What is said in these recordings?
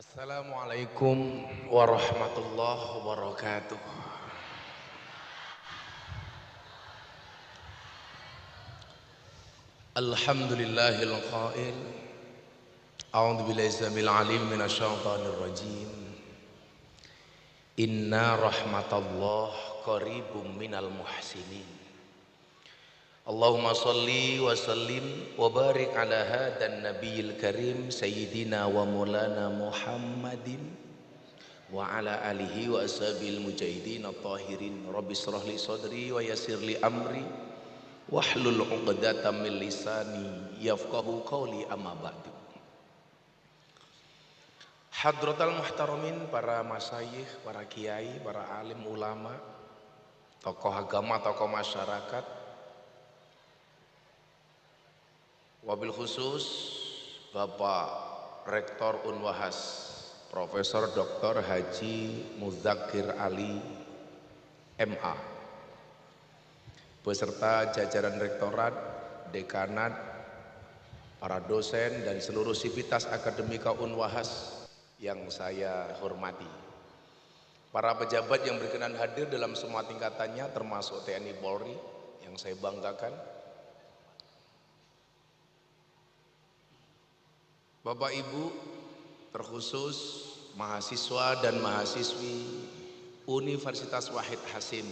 Assalamualaikum warahmatullahi wabarakatuh. Alhamdulillahil qail. A'udzu billahi samil alim minasyaitonir rajim. Inna rahmatallahi qaribum minal muhsinin. Allahumma salli wa sallim wa barik ala hadan nabiyil karim sayyidina wa maulana Muhammadin wa ala alihi wa ashabil mujahidin at-tahirin. Rabbi shrah li sadri wa yassir li amri wahlul 'uqdatam min lisani yafqahu qawli, amma ba'du. Hadratal muhtaramin, para masyayikh, para kiai, para alim ulama, tokoh agama, tokoh masyarakat, wabil khusus Bapak Rektor Unwahas Profesor Dr. Haji Muzakir Ali MA, beserta jajaran rektorat, dekanat, para dosen dan seluruh sivitas akademika Unwahas yang saya hormati, para pejabat yang berkenan hadir dalam semua tingkatannya termasuk TNI Polri yang saya banggakan, Bapak Ibu, terkhusus mahasiswa dan mahasiswi Universitas Wahid Hasim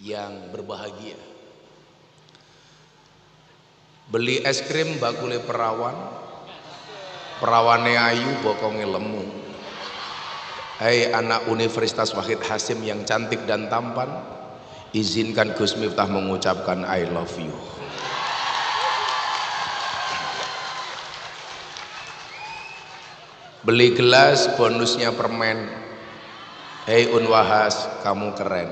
yang berbahagia. Beli es krim bakule perawan, perawane ayu bokonge lemu. Hai anak Universitas Wahid Hasim yang cantik dan tampan, izinkan Gus Miftah mengucapkan I love you. Beli gelas bonusnya permen. Hei Unwahas, kamu keren.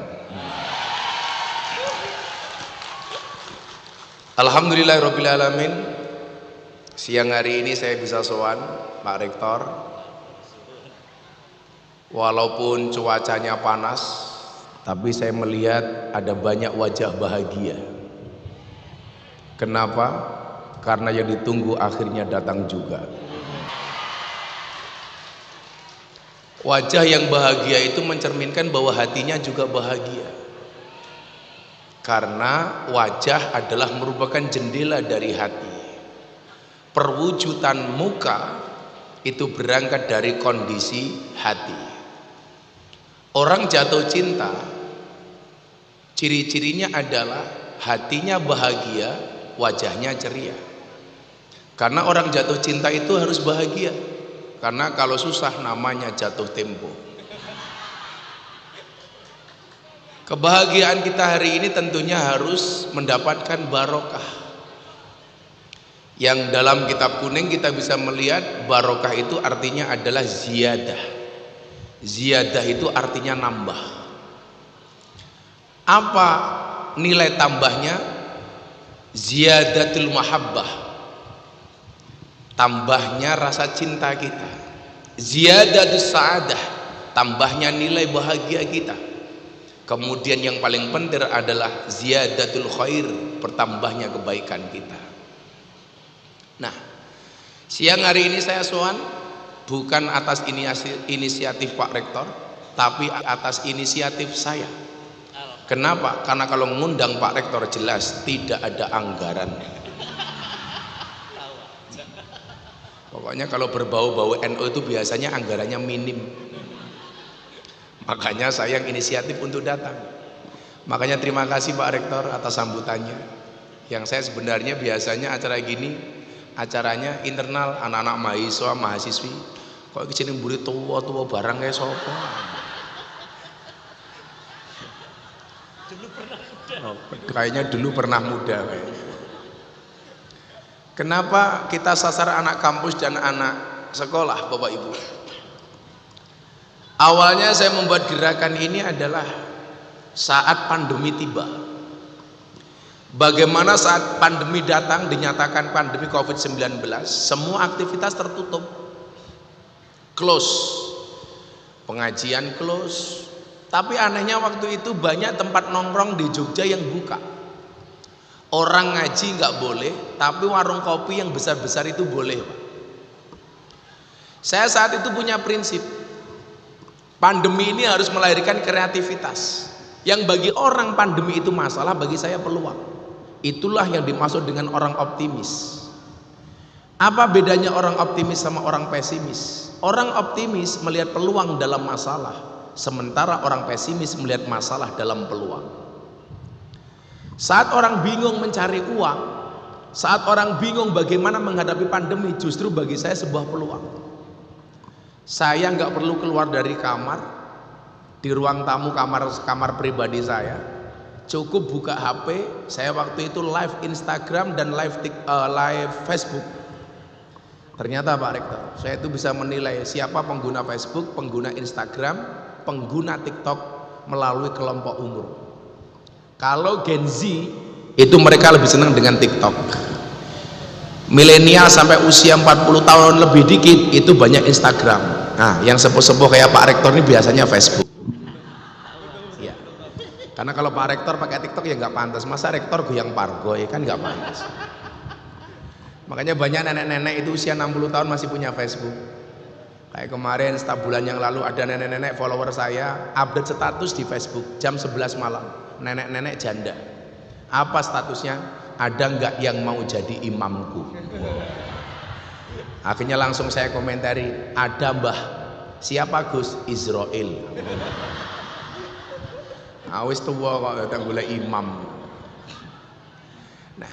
Alhamdulillahirabbil alamin. Siang hari ini saya bisa sowan Pak Rektor. Walaupun cuacanya panas, tapi saya melihat ada banyak wajah bahagia. Kenapa? Karena yang ditunggu akhirnya datang juga. Wajah yang bahagia itu mencerminkan bahwa hatinya juga bahagia. Karena wajah adalah merupakan jendela dari hati. Perwujudan muka itu berangkat dari kondisi hati. Orang jatuh cinta, ciri-cirinya adalah hatinya bahagia, wajahnya ceria. Karena orang jatuh cinta itu harus bahagia. Karena kalau susah namanya jatuh tempo. Kebahagiaan kita hari ini tentunya harus mendapatkan barokah. Yang dalam kitab kuning kita bisa melihat barokah itu artinya adalah ziyadah. Ziyadah itu artinya nambah. Apa nilai tambahnya? Ziyadatul mahabbah. Tambahnya rasa cinta kita. Ziyadatus sa'adah, tambahnya nilai bahagia kita. Kemudian yang paling penting adalah ziyadatul khair, bertambahnya kebaikan kita. Nah, siang hari ini saya sowan bukan atas inisiatif Pak Rektor, tapi atas inisiatif saya. Kenapa? Karena kalau mengundang Pak Rektor jelas tidak ada anggaran. Pokoknya kalau berbau-bau NU itu biasanya anggarannya minim. Makanya saya yang inisiatif untuk datang. Makanya terima kasih Pak Rektor atas sambutannya. Yang saya sebenarnya biasanya acara gini, acaranya internal anak-anak mahasiswa, mahasiswi. Kok kesini mburi tua-tua barang kayak sopo. Kayaknya dulu pernah muda kayaknya. Kenapa kita sasar anak kampus dan anak sekolah, Bapak Ibu? Awalnya saya membuat gerakan ini adalah saat pandemi tiba. Bagaimana saat pandemi datang, dinyatakan pandemi COVID-19, semua aktivitas tertutup, close, pengajian close. Tapi anehnya waktu itu banyak tempat nongkrong di Jogja yang buka. Orang ngaji nggak boleh, tapi warung kopi yang besar-besar itu boleh, Pak. Saya saat itu punya prinsip, pandemi ini harus melahirkan kreativitas. Yang bagi orang pandemi itu masalah, bagi saya peluang. Itulah yang dimaksud dengan orang optimis. Apa bedanya orang optimis sama orang pesimis? Orang optimis melihat peluang dalam masalah, sementara orang pesimis melihat masalah dalam peluang. Saat orang bingung mencari uang, saat orang bingung bagaimana menghadapi pandemi, justru bagi saya sebuah peluang. Saya nggak perlu keluar dari kamar, di ruang tamu kamar pribadi saya, cukup buka HP. Saya waktu itu live Instagram dan live Facebook. Ternyata Pak Rektor, saya itu bisa menilai siapa pengguna Facebook, pengguna Instagram, pengguna TikTok melalui kelompok umur. Kalau Gen Z itu mereka lebih senang dengan TikTok. Milenial sampai usia 40 tahun lebih dikit itu banyak Instagram. Nah, yang sepuh-sepuh kayak Pak Rektor ini biasanya Facebook. Ya. Karena kalau Pak Rektor pakai TikTok ya nggak pantas. Masa Rektor goyang pargoy kan nggak pantas. Makanya banyak nenek-nenek itu usia 60 tahun masih punya Facebook. Kayak kemarin setahun bulan yang lalu ada nenek-nenek follower saya update status di Facebook jam 11 malam. Nenek-nenek janda. Apa statusnya? Ada nggak yang mau jadi imamku? Akhirnya langsung saya komentari, ada mbah. Siapa Gus? Israel. Awis tua kok datang gula imam. Nah,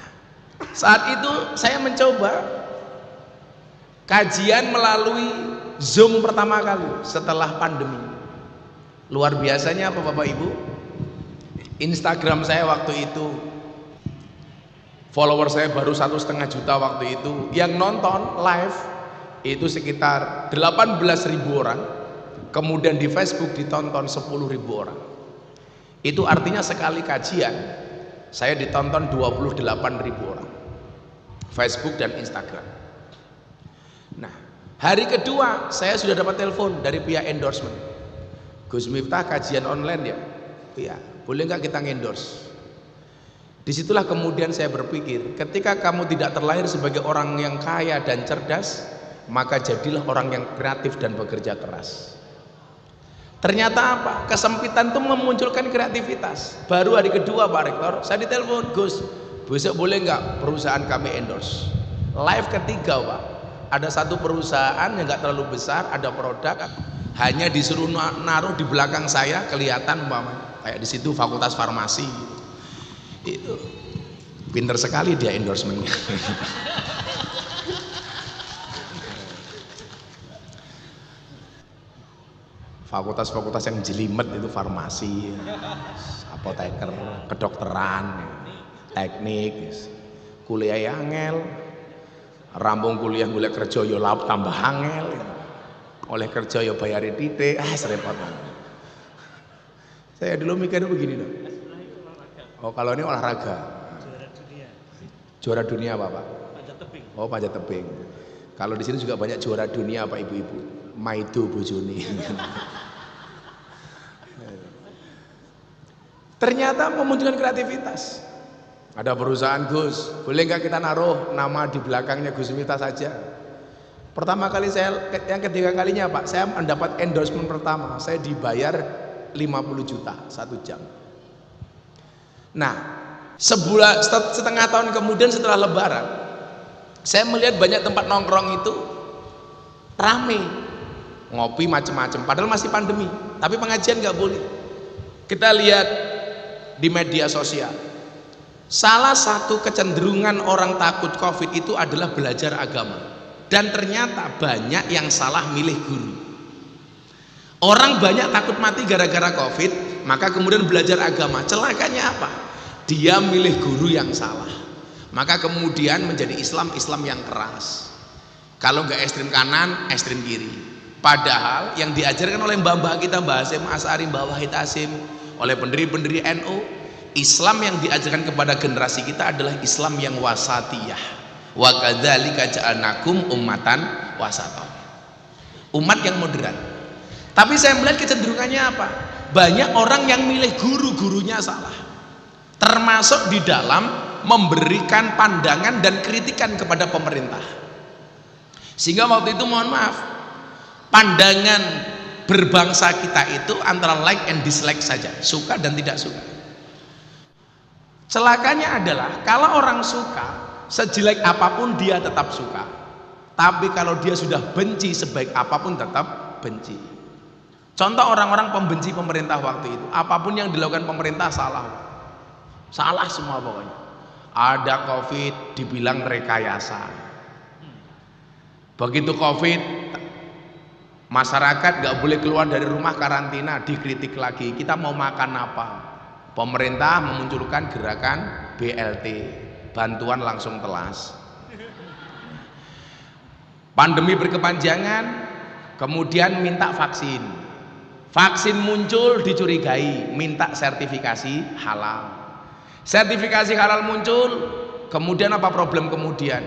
saat itu saya mencoba kajian melalui Zoom pertama kali setelah pandemi. Luar biasanya apa Bapak Ibu? Instagram saya waktu itu follower saya baru 1,5 juta waktu itu. Yang nonton live itu sekitar 18.000 orang. Kemudian di Facebook ditonton 10.000 orang. Itu artinya sekali kajian saya ditonton 28.000 orang. Facebook dan Instagram. Nah, hari kedua saya sudah dapat telepon dari pihak endorsement. Gus Miftah kajian online ya? Iya, boleh nggak kita endorse? Disitulah kemudian saya berpikir, ketika kamu tidak terlahir sebagai orang yang kaya dan cerdas, maka jadilah orang yang kreatif dan bekerja keras. Ternyata apa? Kesempitan itu memunculkan kreativitas. Baru hari kedua Pak Rektor, saya ditelepon, Gus, besok boleh nggak perusahaan kami endorse? Live ketiga Pak, ada satu perusahaan yang nggak terlalu besar, ada produk, hanya disuruh naruh di belakang saya, kelihatan kayak di situ fakultas farmasi. Itu pinter sekali dia endorsementnya. Fakultas-fakultas yang jelimet itu farmasi, apoteker, kedokteran, teknik, kuliah angel, rampung kuliah golek kerja yo lap tambah angel, oleh kerja yo bayari titik, serempet. Saya dulu mikir begini dong. Oh kalau ini olahraga. Juara dunia apa Pak? Panjat tebing. Oh panjat tebing. Kalau di sini juga banyak juara dunia Pak ibu-ibu. Maido bojone. Ternyata memunculkan kreativitas. Ada perusahaan Gus, boleh nggak kita naruh nama di belakangnya Gus Miftah saja? Pertama kali yang ketiga kalinya Pak, saya mendapat endorsement pertama, saya dibayar 50 juta 1 jam. Nah, setengah tahun kemudian setelah Lebaran, saya melihat banyak tempat nongkrong itu rame, ngopi macam-macam. Padahal masih pandemi, tapi pengajian nggak boleh. Kita lihat di media sosial, salah satu kecenderungan orang takut COVID itu adalah belajar agama. Dan ternyata banyak yang salah milih guru. Orang banyak takut mati gara-gara COVID, maka kemudian belajar agama. Celakanya apa? Dia milih guru yang salah, maka kemudian menjadi Islam yang keras. Kalau nggak ekstrim kanan, ekstrim kiri. Padahal yang diajarkan oleh mbah-mbah kita, Mbah Hasyim Asy'ari, Mbah Wahid Hasyim, oleh pendiri-pendiri NU, Islam yang diajarkan kepada generasi kita adalah Islam yang wasatiyah. Wa kadzalika ja'alnakum ummatan wasatan. Umat yang moderat. Tapi saya melihat kecenderungannya apa? Banyak orang yang milih guru-gurunya salah. Termasuk di dalam memberikan pandangan dan kritikan kepada pemerintah. Sehingga waktu itu mohon maaf, Pandangan berbangsa kita itu antara like and dislike saja, suka dan tidak suka. Celakanya adalah kalau orang suka, sejelek apapun dia tetap suka. Tapi kalau dia sudah benci, sebaik apapun tetap benci. Contoh orang-orang pembenci pemerintah waktu itu, apapun yang dilakukan pemerintah salah. Salah semua pokoknya. Ada Covid dibilang rekayasa. Begitu Covid, masyarakat gak boleh keluar dari rumah, karantina, dikritik lagi. Kita mau makan apa? Pemerintah memunculkan gerakan BLT, bantuan langsung telas. Pandemi berkepanjangan, kemudian minta vaksin. Vaksin muncul dicurigai, minta sertifikasi halal. Sertifikasi halal muncul, kemudian apa problem kemudian?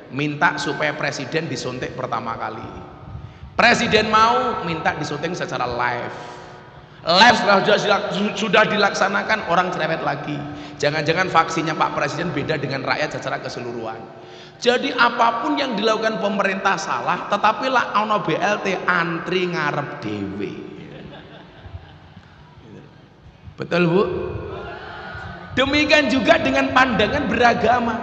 Minta supaya presiden disuntik pertama kali. Presiden mau, minta disuntik secara live. Live sudah dilaksanakan, orang cerewet lagi. Jangan-jangan vaksinnya Pak Presiden beda dengan rakyat secara keseluruhan. Jadi apapun yang dilakukan pemerintah salah, tetapi lah ono BLT antri ngarep dewe. Betul Bu? Demikian juga dengan pandangan beragama.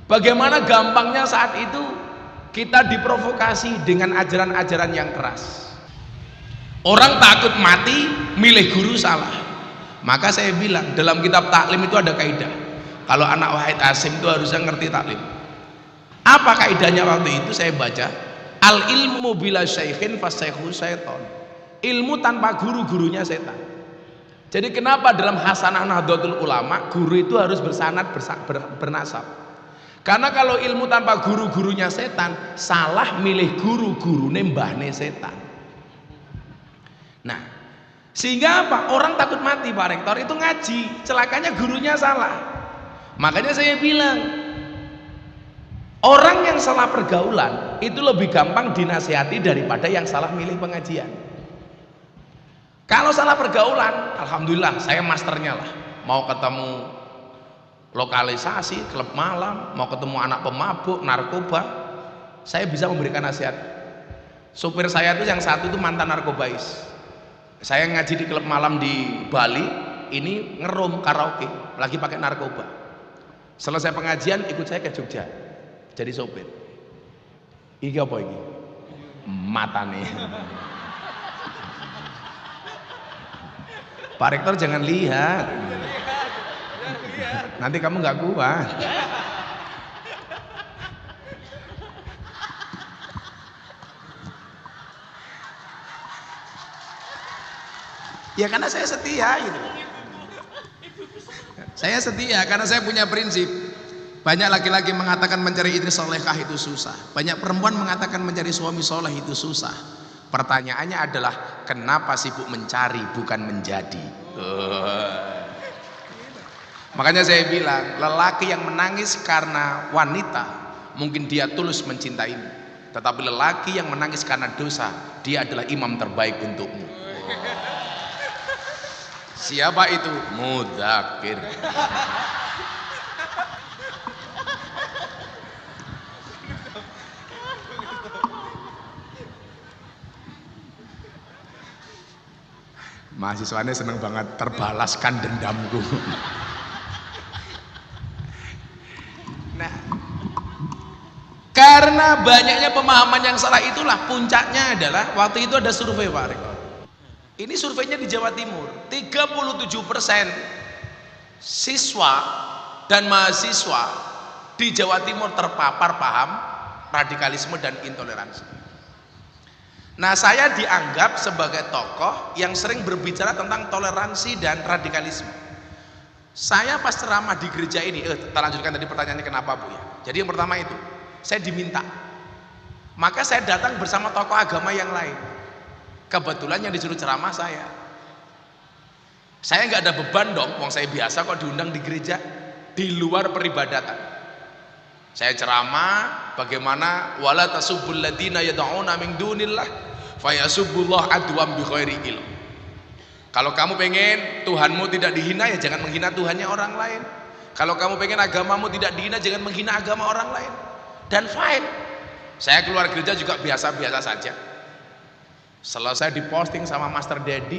Bagaimana gampangnya saat itu kita diprovokasi dengan ajaran-ajaran yang keras. Orang takut mati, milih guru salah. Maka saya bilang dalam kitab taklim itu ada kaidah. Kalau anak Wahid Hasyim itu harusnya ngerti taklim. Apa kaidahnya waktu itu saya baca? Al ilmu bila syaikhin fasyaikhu syaiton. Ilmu tanpa guru, gurunya setan. Jadi kenapa dalam Hasanah Nahdlatul Ulama guru itu harus bersanad bernasab? Karena kalau ilmu tanpa guru, gurunya setan, salah milih guru, gurune mbahne setan. Nah, sehingga apa? Orang takut mati Pak Rektor itu ngaji, celakanya gurunya salah. Makanya saya bilang, orang yang salah pergaulan itu lebih gampang dinasihati daripada yang salah milih pengajian. Kalau salah pergaulan, alhamdulillah saya masternya lah. Mau ketemu lokalisasi, klub malam, mau ketemu anak pemabuk, narkoba, saya bisa memberikan nasihat. Supir saya itu yang satu itu mantan narkobais. Saya ngaji di klub malam di Bali, ini ngerum karaoke, lagi pakai narkoba. Selesai pengajian ikut saya ke Jogja, jadi sopir. Iki apa iki? Mata nih. Pak Rektor jangan lihat, nanti kamu nggak kuat. Ya karena saya setia gitu. Saya setia karena saya punya prinsip. Banyak laki-laki mengatakan mencari istri solehah itu susah. Banyak perempuan mengatakan mencari suami soleh itu susah. Pertanyaannya adalah kenapa sibuk mencari bukan menjadi. Makanya saya bilang lelaki yang menangis karena wanita mungkin dia tulus mencintaimu. Tetapi lelaki yang menangis karena dosa, dia adalah imam terbaik untukmu. Siapa itu? Mudzakir. Mahasiswanya seneng banget terbalaskan dendamku. Nah, karena banyaknya pemahaman yang salah itulah puncaknya adalah waktu itu ada survei Pak Rektor. Ini surveinya di Jawa Timur, 37% siswa dan mahasiswa di Jawa Timur terpapar paham radikalisme dan intoleransi. Nah, saya dianggap sebagai tokoh yang sering berbicara tentang toleransi dan radikalisme. Saya pas ceramah di gereja ini, kita lanjutkan tadi pertanyaannya kenapa Bu ya. Jadi yang pertama itu, saya diminta. Maka saya datang bersama tokoh agama yang lain. Kebetulan yang disuruh ceramah saya. Saya nggak ada beban dong, wong saya biasa kok diundang di gereja di luar peribadatan. Saya ceramah bagaimana wala tasubbul ladina yad'una min dunillah fayasubbullah adwam bi ghairi ilm. Kalau kamu pengen Tuhanmu tidak dihina, ya jangan menghina Tuhannya orang lain. Kalau kamu pengen agamamu tidak dihina, jangan menghina agama orang lain. Dan fine. Saya keluar gereja juga biasa-biasa saja. Selesai diposting sama Master Dedi,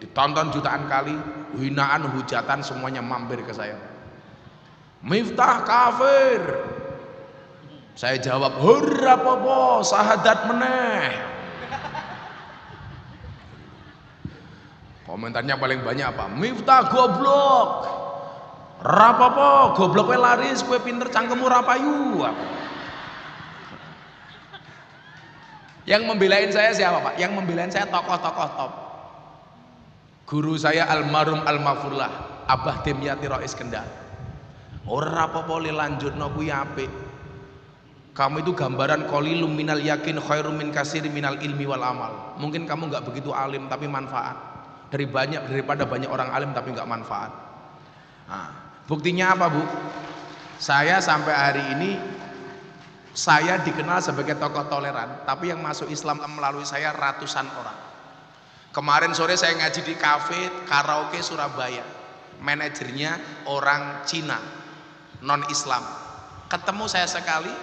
ditonton jutaan kali, hinaan, hujatan semuanya mampir ke saya. Miftah kafir. Saya jawab, hurra popo, sahadat meneh. Komentarnya paling banyak apa? Miftah goblok. Rapopo, gobloknya laris, kue pinter cangkemmu rapayu. Yang membelain saya siapa Pak? Yang membelain saya tokoh-tokoh top. Guru saya almarhum almafurlah Abah Demyati Rais Kendal. Ora apa-apa le lanjutno kuwi apik. Kamu itu gambaran qalilum minal yakin khairum min katsiri minal ilmi wal amal. Mungkin kamu nggak begitu alim tapi manfaat. Daripada banyak orang alim tapi nggak manfaat. Nah, buktinya apa Bu? Saya sampai hari ini saya dikenal sebagai tokoh toleran, tapi yang masuk Islam melalui saya ratusan orang. Kemarin sore saya ngaji di kafe karaoke Surabaya. Manajernya orang Cina, non Islam. Ketemu saya sekali,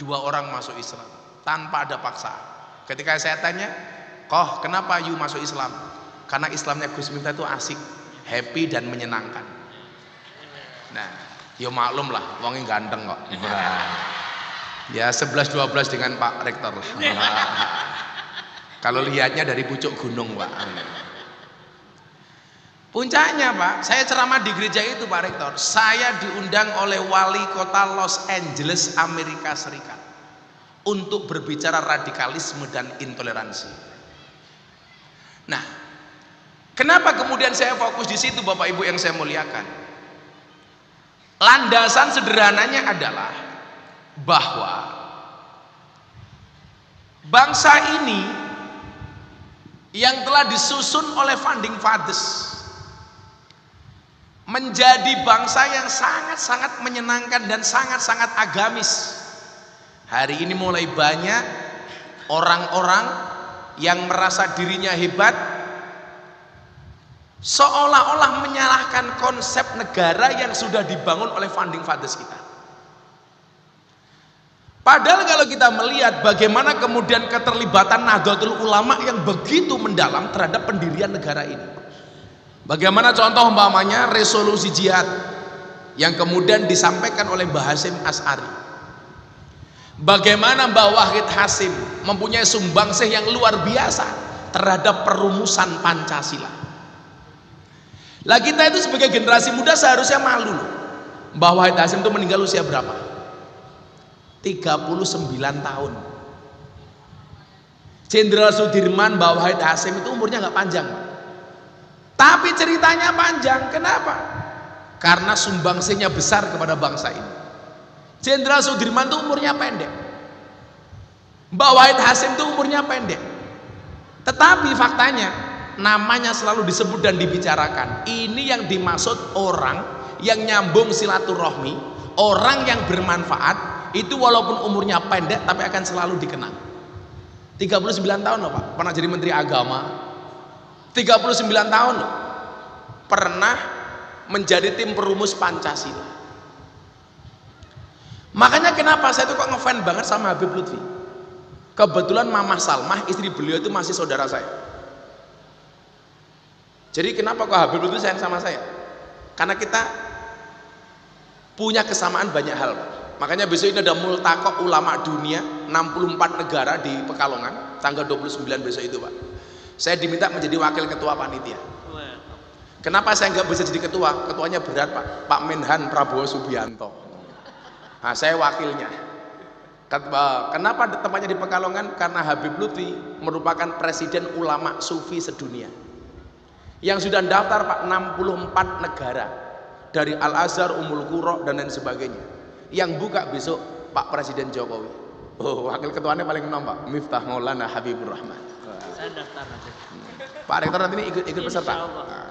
2 orang masuk Islam tanpa ada paksaan. Ketika saya tanya, "Koh, kenapa you masuk Islam?" Karena Islamnya Gus Miftah itu asik, happy dan menyenangkan. Nah, yo maklum lah, wongnya ganteng kok. Ya 11-12 dengan Pak Rektor lah. Kalau lihatnya dari pucuk gunung Pak. Puncaknya Pak, saya ceramah di gereja itu Pak Rektor. Saya diundang oleh wali kota Los Angeles Amerika Serikat untuk berbicara radikalisme dan intoleransi. Nah, kenapa kemudian saya fokus di situ Bapak Ibu yang saya muliakan? Landasan sederhananya adalah bahwa bangsa ini yang telah disusun oleh founding fathers menjadi bangsa yang sangat-sangat menyenangkan dan sangat-sangat agamis. Hari ini mulai banyak orang-orang yang merasa dirinya hebat, seolah-olah menyalahkan konsep negara yang sudah dibangun oleh founding fathers kita. Padahal kalau kita melihat bagaimana kemudian keterlibatan Nahdlatul Ulama yang begitu mendalam terhadap pendirian negara ini. Bagaimana contoh umpamanya resolusi jihad yang kemudian disampaikan oleh Mbah Hasyim Asy'ari. Bagaimana Mbah Wahid Hasyim mempunyai sumbangsih yang luar biasa terhadap perumusan Pancasila. Lah kita itu sebagai generasi muda seharusnya malu loh. Mbah Wahid Hasyim itu meninggal usia berapa? 39 tahun. Jenderal Sudirman, Mbah Wahid Hasyim itu umurnya nggak panjang, tapi ceritanya panjang. Kenapa? Karena sumbangsihnya besar kepada bangsa ini. Jenderal Sudirman itu umurnya pendek, Mbah Wahid Hasyim itu umurnya pendek, tetapi faktanya namanya selalu disebut dan dibicarakan. Ini yang dimaksud orang yang nyambung silaturahmi, orang yang bermanfaat. Itu walaupun umurnya pendek tapi akan selalu dikenang. 39 tahun loh Pak, pernah jadi Menteri Agama. 39 tahun loh, pernah menjadi tim perumus Pancasila. Makanya kenapa saya tuh kok ngefans banget sama Habib Lutfi. Kebetulan Mama Salmah, istri beliau itu masih saudara saya. Jadi kenapa kok Habib Lutfi sayang sama saya? Karena kita punya kesamaan banyak hal Pak. Makanya besok ini ada multaqo ulama dunia 64 negara di Pekalongan tanggal 29 besok itu Pak. Saya diminta menjadi wakil ketua panitia. Kenapa saya nggak bisa jadi ketua? Ketuanya berat Pak, Pak Menhan Prabowo Subianto. Nah saya wakilnya. Kenapa tempatnya di Pekalongan? Karena Habib Lutfi merupakan presiden ulama sufi sedunia yang sudah daftar Pak 64 negara, dari Al-Azhar, Ummul Qura dan lain sebagainya. Yang buka besok Pak Presiden Jokowi. Oh, wakil ketuanya paling enom Pak, Miftah Maulana Habibur Rahman. Saya daftar nanti. Pak Rektor nanti ini ikut peserta. Nah,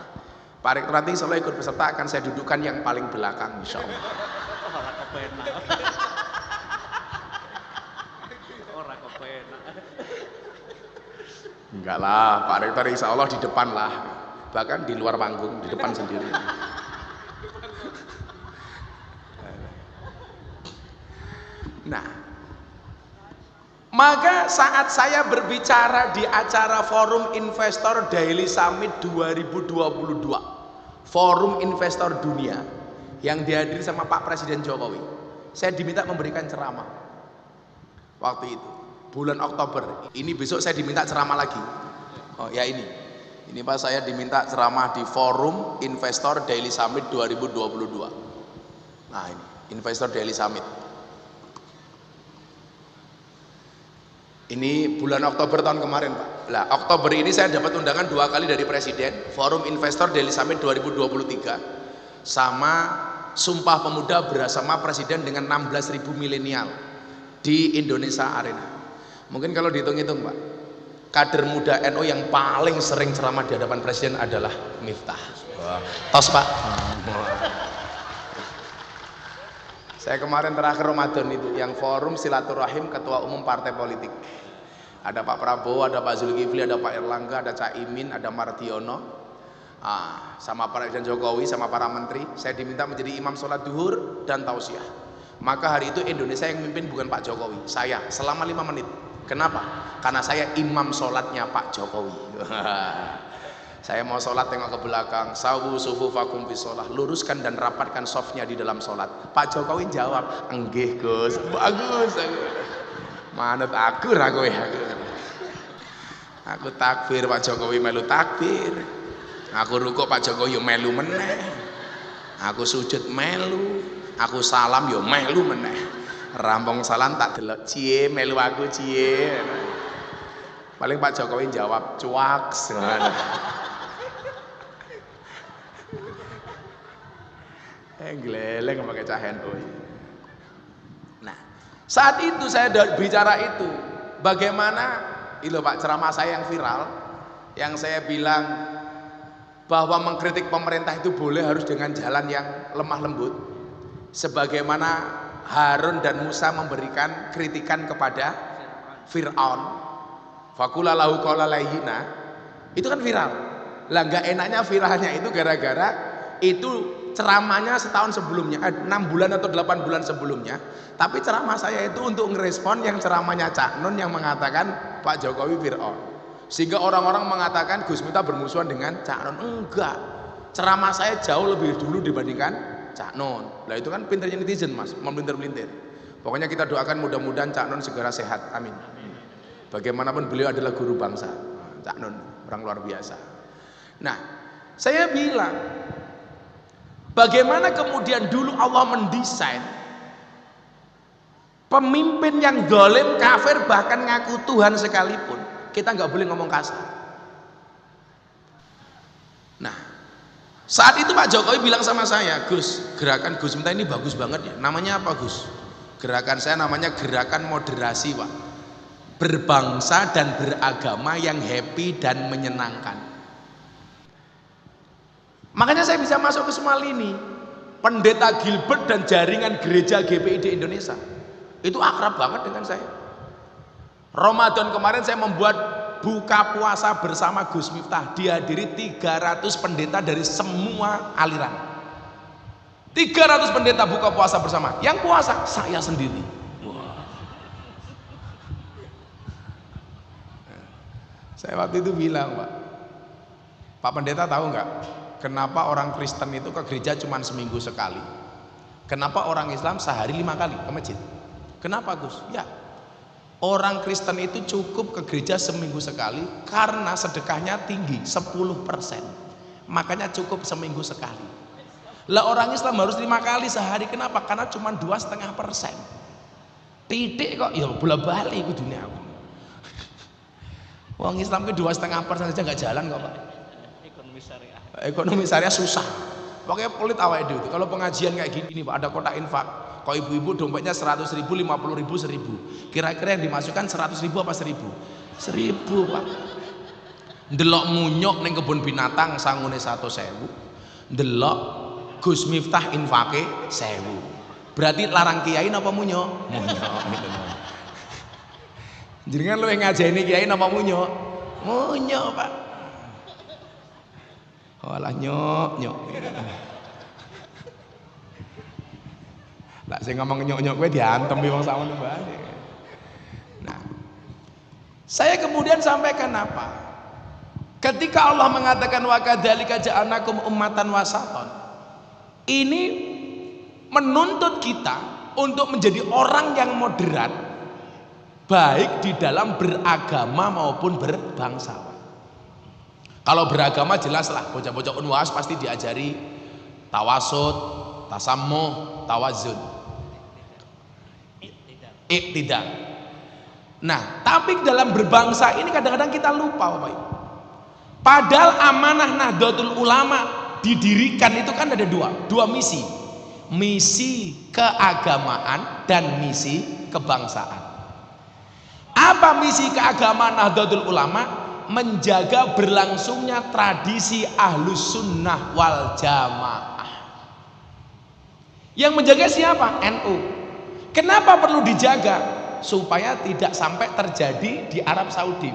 Pak Rektor nanti selalu ikut peserta, akan saya dudukan yang paling belakang insya Allah. Orang kepenak. Orang kepenak. Enggak lah, Pak Rektor insya Allah di depan lah. Bahkan di luar panggung, di depan sendiri. Nah, maka saat saya berbicara di acara Forum Investor Daily Summit 2022, Forum Investor Dunia yang dihadiri sama Pak Presiden Jokowi, saya diminta memberikan ceramah waktu itu bulan Oktober. Ini besok saya diminta ceramah lagi. Oh ya, ini Pak, saya diminta ceramah di Forum Investor Daily Summit 2022. Nah, ini Investor Daily Summit. Ini bulan Oktober tahun kemarin, Pak. Lah, Oktober ini saya dapat undangan 2 kali dari Presiden, Forum Investor Daily Summit 2023, sama Sumpah Pemuda bersama Presiden dengan 16.000 milenial di Indonesia Arena. Mungkin kalau dihitung-hitung, Pak, kader muda NU yang paling sering ceramah di hadapan Presiden adalah Miftah. Tos, Pak. Saya kemarin terakhir Ramadan itu yang forum silaturahim ketua umum partai politik. Ada Pak Prabowo, ada Pak Zulkifli, ada Pak Erlangga, ada Caimin, ada Mardiono, sama Presiden Jokowi, sama para menteri. Saya diminta menjadi imam sholat duhur dan tausiah. Maka hari itu Indonesia yang mimpin bukan Pak Jokowi, saya selama 5 menit. Kenapa? Karena saya imam sholatnya Pak Jokowi. Saya mau sholat tengok ke belakang, sawu sufufakum fi sholat, luruskan dan rapatkan softnya di dalam sholat. Pak Jokowi jawab, enggih Gus, bagus. Manut aku ragu ya. Aku takbir, Pak Jokowi melu takbir. Aku rukuk, Pak Jokowi yo melu meneh. Aku sujud melu, aku salam yo melu meneh. Rampung salam tak delok, cie melu aku cie. Paling Pak Jokowi jawab cuak. Geleleng pakai cah NU. Nah, saat itu saya bicara itu, bagaimana itu Pak ceramah saya yang viral, yang saya bilang bahwa mengkritik pemerintah itu boleh harus dengan jalan yang lemah lembut, sebagaimana Harun dan Musa memberikan kritikan kepada Fir'aun. Faqula lahu qawlan layyina. Itu kan viral. Lah enggak enaknya viralnya itu gara-gara itu ceramahnya setahun sebelumnya, 6 bulan atau 8 bulan sebelumnya. Tapi ceramah saya itu untuk ngerespon yang ceramahnya Cak Nun yang mengatakan Pak Jokowi Fir'aun. Sehingga orang-orang mengatakan Gus Miftah bermusuhan dengan Cak Nun. Enggak, ceramah saya jauh lebih dulu dibandingkan Cak Nun. Lah itu kan pinternya netizen Mas, melintir-melintir. Pokoknya kita doakan mudah-mudahan Cak Nun segera sehat, amin. Bagaimanapun beliau adalah guru bangsa, Cak Nun orang luar biasa. Nah, saya bilang bagaimana kemudian dulu Allah mendesain pemimpin yang dolim, kafir, bahkan ngaku Tuhan sekalipun kita nggak boleh ngomong kasar. Nah, saat itu Pak Jokowi bilang sama saya, Gus, gerakan Gus Miftah ini bagus banget ya. Namanya apa Gus? Gerakan saya namanya gerakan moderasi, Pak. Berbangsa dan beragama yang happy dan menyenangkan. Makanya saya bisa masuk ke semua lini. Pendeta Gilbert dan jaringan gereja GPI di Indonesia itu akrab banget dengan saya. Ramadan kemarin saya membuat buka puasa bersama Gus Miftah, dihadiri 300 pendeta dari semua aliran. 300 pendeta buka puasa bersama. Yang puasa saya sendiri. Saya waktu itu bilang, Pak Pendeta tahu nggak kenapa orang Kristen itu ke gereja cuma seminggu sekali? Kenapa orang Islam sehari 5 kali ke masjid? Kenapa Gus? Ya, orang Kristen itu cukup ke gereja seminggu sekali karena sedekahnya tinggi 10%. Makanya cukup seminggu sekali. Lah orang Islam harus 5 kali sehari. Kenapa? Karena cuma 2,5%. Titik kok, ya bola balik ke dunia aku. Wong Islam ke 2,5% saja nggak jalan kok Pak. Ekonomi syariah. Ekonomi syariah susah. Pokoknya pelit awake dhewe. Kalau pengajian kayak gini Pak, ada kotak infak. Kok ibu-ibu dompetnya 100.000, 50.000, 1.000. Kira-kira yang dimasukkan 100.000 apa 1.000? 1.000 Pak. Ndelok munyuk ning kebun binatang sangune 100.000. Ndelok Gus Miftah infake 1.000. Berarti larang kiai napa munyuk? Munyuk gitu. Jenengan lu yang ngajeni kiai napa munyuk? Munyuk Pak. Walah nyok. Lah sing ngomong nyok-nyok kowe diantem wong sakmono bae. Nah, Saya kemudian sampaikan apa? Ketika Allah mengatakan wa kadzalika ja'alnakum ummatan wasaton, ini menuntut kita untuk menjadi orang yang moderat, baik di dalam beragama maupun berbangsawan. Kalau beragama jelaslah, bocah-bocah Unwas pasti diajari tawasud, tasammuh, tawazun, iktidal. Nah, tapi dalam berbangsa ini kadang-kadang kita lupa, Bapak Ibu. Padahal amanah Nahdlatul Ulama didirikan itu kan ada dua misi. Misi keagamaan dan misi kebangsaan. Apa misi keagamaan Nahdlatul Ulama? Menjaga berlangsungnya tradisi Ahlus Sunnah wal Jamaah. Yang menjaga siapa? NU. Kenapa perlu dijaga? Supaya tidak sampai terjadi di Arab Saudi.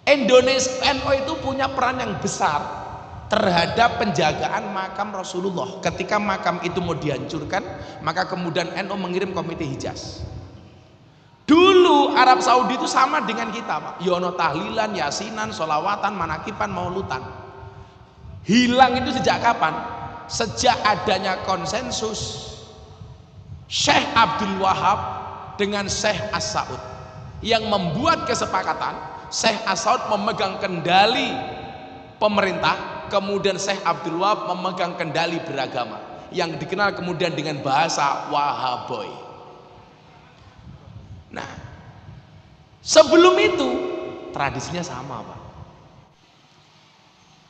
Indonesia, NU itu punya peran yang besar terhadap penjagaan makam Rasulullah. Ketika makam itu mau dihancurkan, maka kemudian NU mengirim komite Hijaz. Dulu Arab Saudi itu sama dengan kita, Pak. Yono tahlilan, yasinan, solawatan, manakipan, maulutan. Hilang itu sejak kapan? Sejak adanya konsensus Syekh Abdul Wahab dengan Syekh As-Saud yang membuat kesepakatan. Syekh As-Saud memegang kendali pemerintah, kemudian Syekh Abdul Wahab memegang kendali beragama yang dikenal kemudian dengan bahasa Wahaboy. Nah, sebelum itu tradisinya sama, Pak.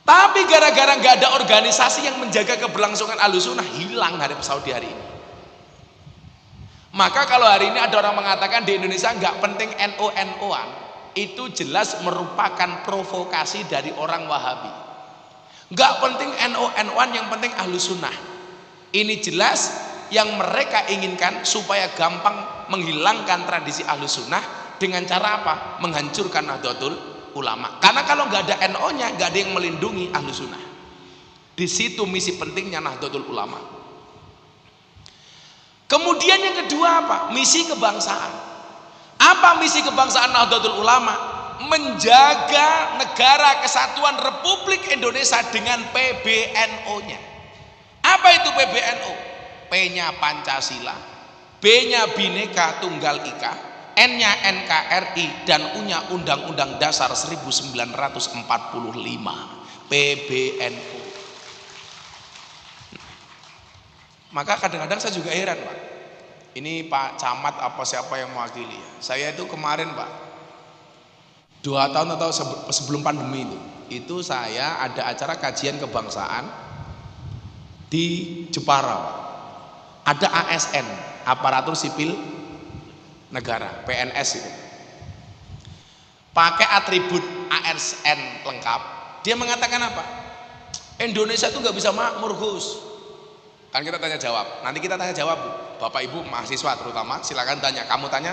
Tapi gara-gara nggak ada organisasi yang menjaga keberlangsungan Ahlussunnah, hilang Arab Saudi hari ini. Maka kalau hari ini ada orang mengatakan di Indonesia nggak penting NU-NU-an, itu jelas merupakan provokasi dari orang Wahabi. Nggak penting NU-NU-an, yang penting Ahlussunnah. Ini jelas yang mereka inginkan supaya gampang menghilangkan tradisi Ahlussunnah dengan cara apa? Menghancurkan Nahdlatul Ulama. Karena kalau nggak ada NU-nya, nggak ada yang melindungi Ahlussunnah. Di situ misi pentingnya Nahdlatul Ulama. Kemudian yang kedua apa? Misi kebangsaan. Apa misi kebangsaan Nahdlatul Ulama? Menjaga negara kesatuan Republik Indonesia dengan PBNU-nya. Apa itu PBNU? P-nya Pancasila, B-nya Bhinneka Tunggal Ika, N-nya NKRI, dan U-nya Undang-Undang Dasar 1945. PBNU. Maka kadang-kadang saya juga heran, Pak. Ini Pak Camat apa siapa yang mewakili. Saya itu kemarin, Pak, 2 tahun atau sebelum pandemi itu saya ada acara kajian kebangsaan di Jepara, Pak. Ada ASN, aparatur sipil negara, PNS itu. Pakai atribut ASN lengkap. Dia mengatakan apa? Indonesia itu nggak bisa makmur, Gus. Kan kita tanya jawab. Nanti kita tanya jawab, Bu. Bapak Ibu mahasiswa terutama, silakan tanya. Kamu tanya,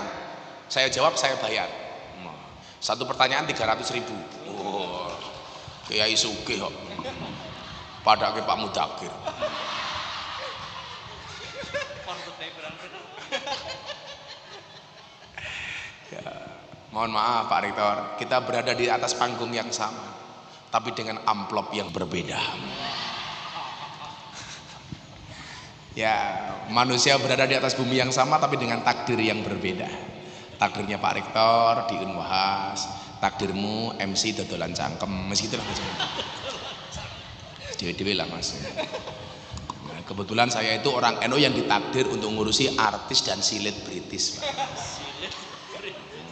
saya jawab, saya bayar. Satu pertanyaan 300.000. Oh, Kiai Sugih kok. Padahal Pak Mudakir. Ya, mohon maaf Pak Rektor, kita berada di atas panggung yang sama, tapi dengan amplop yang berbeda. Ya, manusia berada di atas bumi yang sama, tapi dengan takdir yang berbeda. Takdirnya Pak Rektor di Unwahas, takdirmu MC dodolan cangkem, mesitulah dewe-dewe lah Mas. Kebetulan saya itu orang NU yang ditakdir untuk ngurusi artis dan silet British, Pak.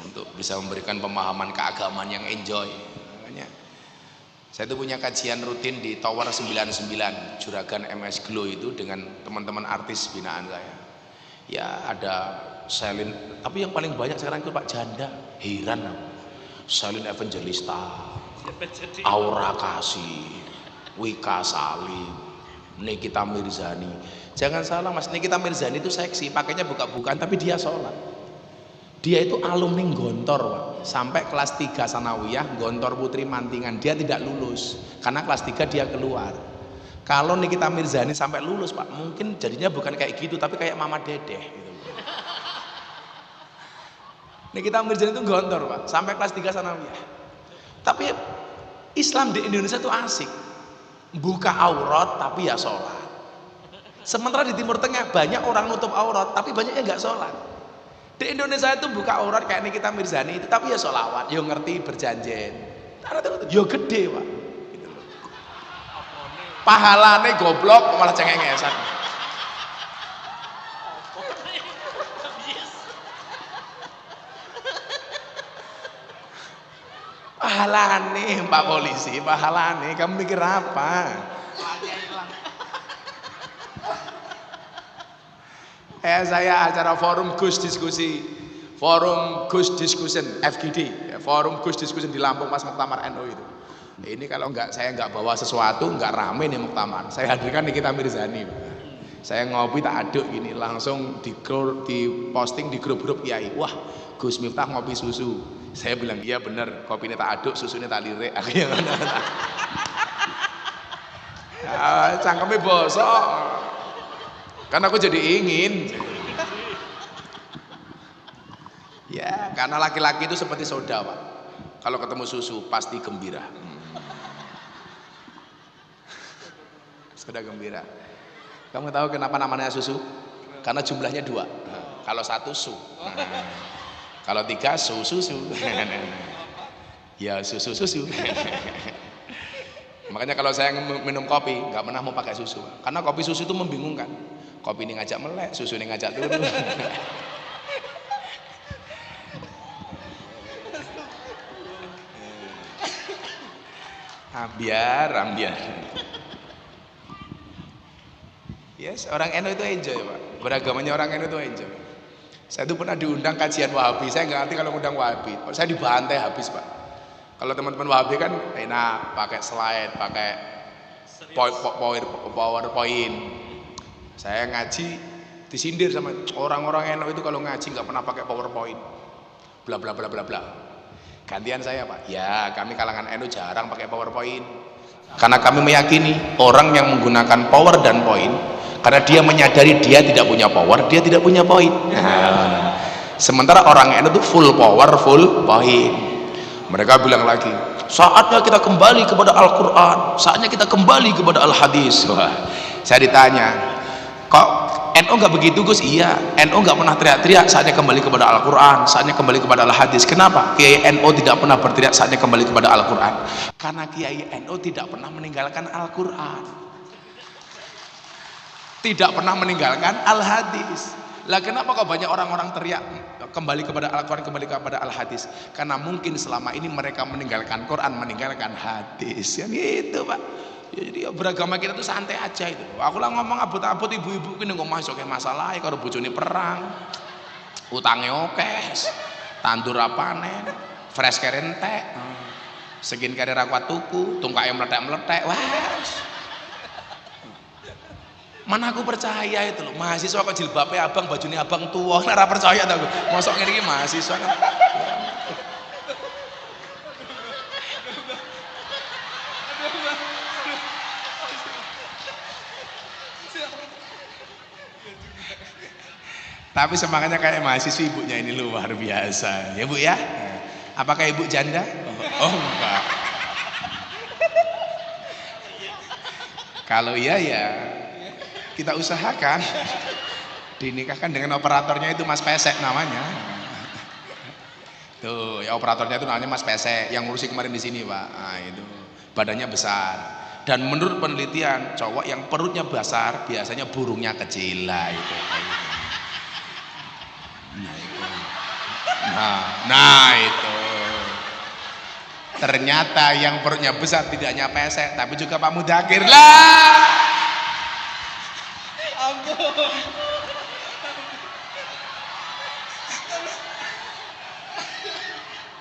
Untuk bisa memberikan pemahaman keagamaan yang enjoy. Makanya saya itu punya kajian rutin di Tower 99 Juragan MS Glow itu dengan teman-teman artis binaan saya. Ya ada Selin, tapi yang paling banyak sekarang itu Pak Janda. Heran aku. Selin Evangelista, Aura Kasih, Wika Salim, Nikita Mirzani. Jangan salah Mas, Nikita Mirzani itu seksi, pakainya buka-bukaan tapi dia sholat. Dia itu alumni Gontor, Pak. Sampai kelas 3 Sanawiyah, Gontor Putri Mantingan. Dia tidak lulus karena kelas 3 dia keluar. Kalau Nikita Mirzani sampai lulus, Pak, mungkin jadinya bukan kayak gitu tapi kayak Mama Dedeh gitu. Nikita Mirzani itu gontor Pak, sampai kelas 3 sanawiyah. Tapi Islam di Indonesia itu asik, buka aurat tapi ya sholat. Sementara di Timur Tengah banyak orang nutup aurat tapi banyaknya nggak sholat. Di Indonesia itu buka aurat kayak Nikita Mirzani itu tapi ya sholawat, yo ngerti berjanjen. Yo gede Pak. Gitu loh. Pahalane goblok malah cengengesan. Pahalane Pak Polisi, pahalane kamu mikir apa? Saya acara forum Gus diskusi, forum Gus Discussion FGD, forum Gus Discussion di Lampung pas muktamar NU itu. Ini kalau saya nggak bawa sesuatu nggak rame nih muktamar. Saya hadirkan Nikita Mirzani. Saya ngopi tak aduk gini langsung di posting di grup-grup kiai. Wah, Gus Miftah ngopi susu. Saya bilang iya bener, kopinya tak aduk, susunya tak lirik. Akhirnya cangkemnya bosok. Karena aku jadi ingin. Ya, karena laki-laki itu seperti soda Pak. Kalau ketemu susu pasti gembira. Soda gembira. Kamu tahu kenapa namanya susu? Karena jumlahnya 2. Kalau 1 su. Kalau 3 susu. Ya susu. Makanya kalau saya minum kopi nggak pernah mau pakai susu. Karena kopi susu itu membingungkan. Kopi ini ngajak melek, susu ini ngajak turun. Ambiar. Yes, orang NU itu enjoy Pak. Beragamanya orang NU itu enjoy. Saya itu pernah diundang kajian Wahabi. Saya nggak ngerti kalau undang Wahabi. Saya dibantai habis Pak. Kalau teman-teman Wahabi kan enak, pakai slide, pakai PowerPoint. Saya ngaji disindir sama orang-orang NU itu kalau ngaji nggak pernah pakai PowerPoint. Bla bla bla bla bla. Gantian saya Pak. Ya, kami kalangan NU jarang pakai PowerPoint. Karena kami meyakini orang yang menggunakan power dan point karena dia menyadari dia tidak punya power, dia tidak punya point. Nah, sementara orang NU itu full power, full point. Mereka bilang lagi, saatnya kita kembali kepada Al-Quran, saatnya kita kembali kepada Al-Hadis. Saya ditanya, kok NU nggak begitu Gus? Iya, NU nggak pernah teriak-teriak saatnya kembali kepada Al-Quran, saatnya kembali kepada Al-Hadis. Kenapa? Kiai NU tidak pernah berteriak saatnya kembali kepada Al-Quran. Karena Kiai NU tidak pernah meninggalkan Al-Quran, tidak pernah meninggalkan Al-Hadis. Lah kenapa kok banyak orang-orang teriak kembali kepada Al-Quran, kembali kepada Al-Hadis? Karena mungkin selama ini mereka meninggalkan Quran, meninggalkan hadis. Yang itu Pak. Ya, jadi beragama kita tuh santai aja itu. Aku lah ngomong abot-abot ibu-ibu ini ngomong masuk ke masalah kalau bojone perang, utangnya oke, tandur panen, fresh care entek, skin care ra kuat tuku, tungkae meletek-meletek. Wah. Mana aku percaya itu loh, mahasiswa kok jilbabnya abang, bajunya abang tua, nggak percaya tak aku. Mosok ngene iki mahasiswa kan. Tapi semangatnya kayak mahasiswa ibunya ini luar biasa, ya Bu ya. Apakah ibu janda? Oh enggak. Kalau iya ya kita usahakan dinikahkan dengan operatornya itu Mas Pesek namanya. Tuh, ya operatornya itu namanya Mas Pesek yang ngurusi kemarin di sini Pak. Nah, itu badannya besar. Dan menurut penelitian cowok yang perutnya besar biasanya burungnya kecil lah itu. Nah itu ternyata yang perutnya besar tidak hanya Pesek tapi juga Pak Mudakir lah.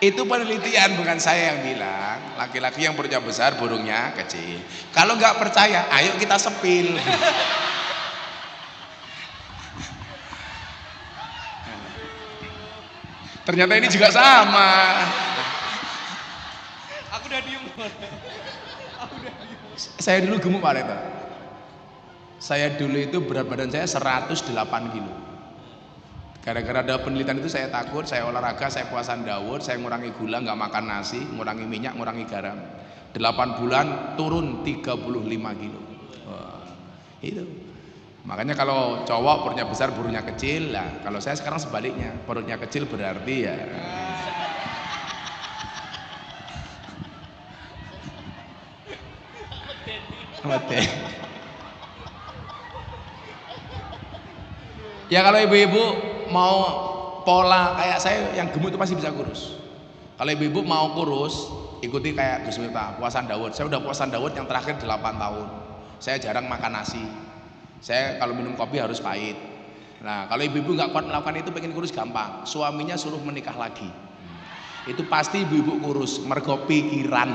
Itu penelitian, bukan saya yang bilang. Laki-laki yang perutnya besar burungnya kecil. Kalau nggak percaya ayo kita sepil. Ternyata ini juga sama. Aku udah diem. Saya dulu gemuk Pak Reta. Saya dulu itu berat badan saya 108 kilo. Gara-gara ada penelitian itu saya takut, saya olahraga, saya puasa Daud, saya ngurangi gula, nggak makan nasi, ngurangi minyak, ngurangi garam. 8 bulan turun 35 kilo. Wah, itu. Makanya kalau cowok perutnya besar, burunya kecil. Lah, kalau saya sekarang sebaliknya, perutnya kecil berarti ya. Ya kalau ibu-ibu mau pola kayak saya yang gemuk itu pasti bisa kurus. Kalau ibu-ibu mau kurus, ikuti kayak Gus Miftah, puasa Daud. Saya udah puasa Daud yang terakhir 8 tahun. Saya jarang makan nasi. Saya kalau minum kopi harus pahit. Nah, kalau ibu-ibu nggak kuat melakukan itu, pengen kurus gampang. Suaminya suruh menikah lagi. Itu pasti ibu-ibu kurus, mergo pikiran.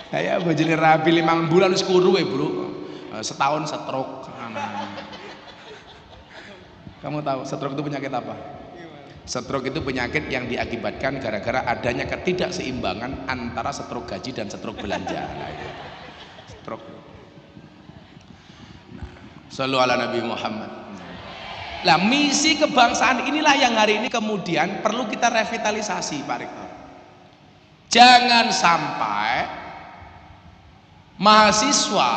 Saya bojone rapi 5 bulan wis kuru bro. Setahun stroke. Kamu tahu stroke itu penyakit apa? Stroke itu penyakit yang diakibatkan gara-gara adanya ketidakseimbangan antara stroke gaji dan stroke belanja. Nah, itu. Stroke. Nah, shallu ala Nabi Muhammad. Nah, misi kebangsaan inilah yang hari ini kemudian perlu kita revitalisasi, Pak Rektor. Jangan sampai mahasiswa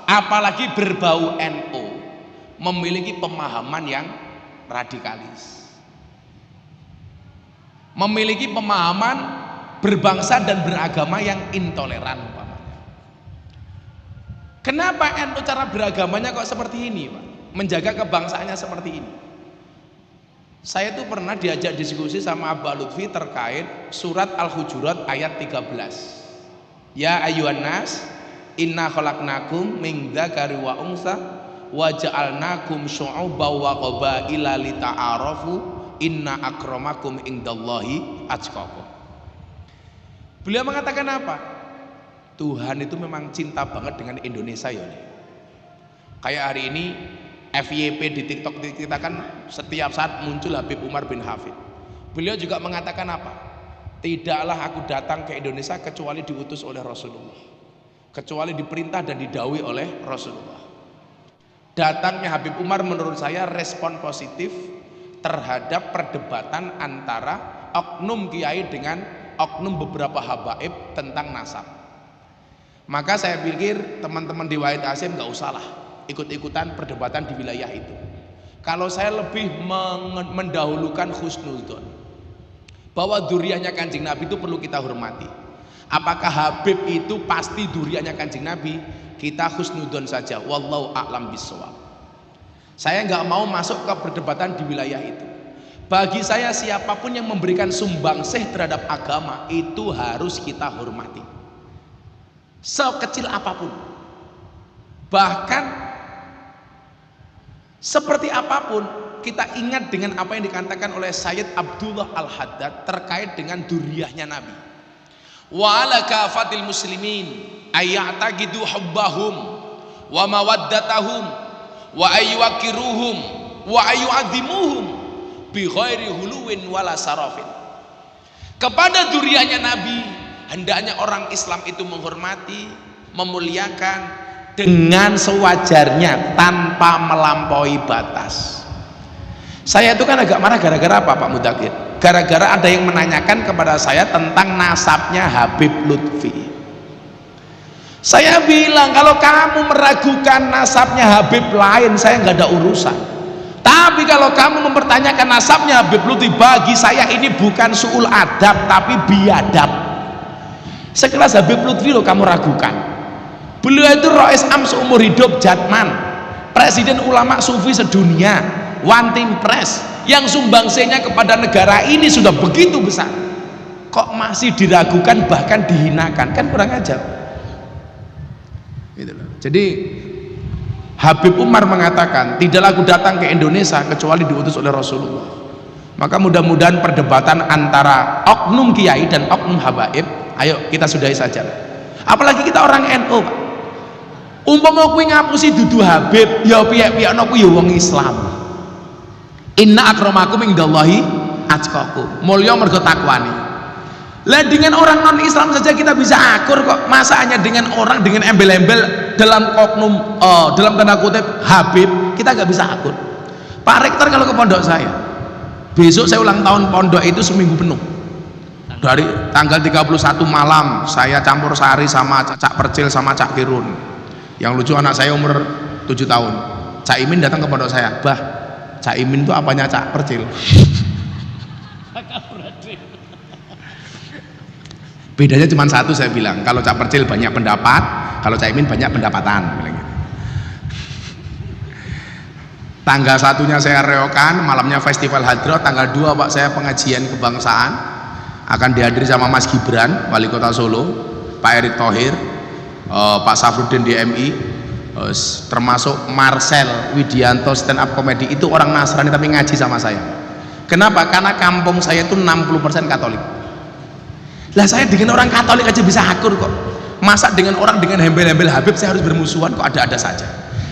apalagi berbau NU memiliki pemahaman yang radikalis, memiliki pemahaman berbangsa dan beragama yang intoleran umpamanya. Kenapa NU cara beragamanya kok seperti ini, Pak? Menjaga kebangsaannya seperti ini. Saya tuh pernah diajak diskusi sama Abah Lutfi terkait surat Al-Hujurat ayat 13. Ya ayyuhan nas inna khalaqnakum min dzakari wa unsa wa ja'alnakum syu'uban wa qabaila lita'arafu inna akramakum indallahi atqakum. Beliau mengatakan apa? Tuhan itu memang cinta banget dengan Indonesia ya. Kayak hari ini FYP di TikTok kita kan setiap saat muncul Habib Umar bin Hafid. Beliau juga mengatakan apa? Tidaklah aku datang ke Indonesia kecuali diutus oleh Rasulullah, kecuali diperintah dan didhawuhi oleh Rasulullah. Datangnya Habib Umar menurut saya respon positif terhadap perdebatan antara oknum kiai dengan oknum beberapa habaib tentang nasab. Maka saya pikir teman-teman di Wahid Hasyim nggak usahlah ikut-ikutan perdebatan di wilayah itu. Kalau saya lebih mendahulukan husnudzon, bahwa duriannya Kanjeng Nabi itu perlu kita hormati. Apakah Habib itu pasti duriannya Kanjeng Nabi? Kita husnudzon saja. Wallahu a'lam bishawab. Saya nggak mau masuk ke perdebatan di wilayah itu. Bagi saya siapapun yang memberikan sumbangsih terhadap agama itu harus kita hormati, sekecil apapun, bahkan seperti apapun. Kita ingat dengan apa yang dikatakan oleh Sayyid Abdullah Al-Haddad terkait dengan duriyahnya Nabi. Wa ala kafatil muslimin ayya'taqidu hubbahum wa mawaddatahum wa ayyukiruhum wa ayyu'adzimuhum bi ghairi huluwin wala sarafin. Kepada duriyahnya Nabi hendaknya orang Islam itu menghormati, memuliakan dengan sewajarnya tanpa melampaui batas. Saya itu kan agak marah gara-gara apa Pak Mudakir? Gara-gara ada yang menanyakan kepada saya tentang nasabnya Habib Lutfi. Saya bilang kalau kamu meragukan nasabnya Habib lain, saya nggak ada urusan. Tapi kalau kamu mempertanyakan nasabnya Habib Lutfi, bagi saya ini bukan su'ul adab tapi biadab. Sekelas Habib Lutfi loh kamu ragukan. Beliau itu Rais Am seumur hidup Jatman, presiden ulama sufi sedunia, one team press, yang sumbangsihnya kepada negara ini sudah begitu besar, kok masih diragukan bahkan dihinakan, kan kurang ajar gitu loh. Jadi Habib Umar mengatakan tidaklah aku datang ke Indonesia kecuali diutus oleh Rasulullah. Maka mudah-mudahan perdebatan antara oknum kiai dan oknum habaib ayo kita sudahi saja. Apalagi kita orang NU, Pak. Umpama kuwi ngapusi dudu Habib ya piye-piyekno kuwi ya wong Islam. Inna akramakum indallahi atqakum. Mulya mergo takwani. Lah dengan orang non Islam saja kita bisa akur kok. Masa hanya dengan orang dengan embel-embel dalam oknum dalam tanda kutip Habib kita nggak bisa akur. Pak Rektor kalau ke pondok saya, besok saya ulang tahun pondok itu seminggu penuh. Dari tanggal 31 malam saya campur sari sama Cak Percil sama Cak Kirun. Yang lucu anak saya umur 7 tahun. Cak Imin datang ke pondok saya, "Bah, Cak Imin itu apanya Cak Percil?" Bedanya cuma satu, saya bilang, kalau Cak Percil banyak pendapat, kalau Cak Imin banyak pendapatan. Tanggal satunya saya reokan, malamnya festival hadroh. Tanggal 2 Pak saya pengajian kebangsaan, akan dihadiri sama Mas Gibran, Wali Kota Solo, Pak Erick Thohir, Pak Safruddin DMI, termasuk Marcel Widianto stand up comedy. Itu orang Nasrani tapi ngaji sama saya. Kenapa? Karena kampung saya itu 60% Katolik. Lah saya dengan orang Katolik aja bisa akur kok. Masa dengan orang dengan hembel-hembel Habib saya harus bermusuhan? Kok ada-ada saja.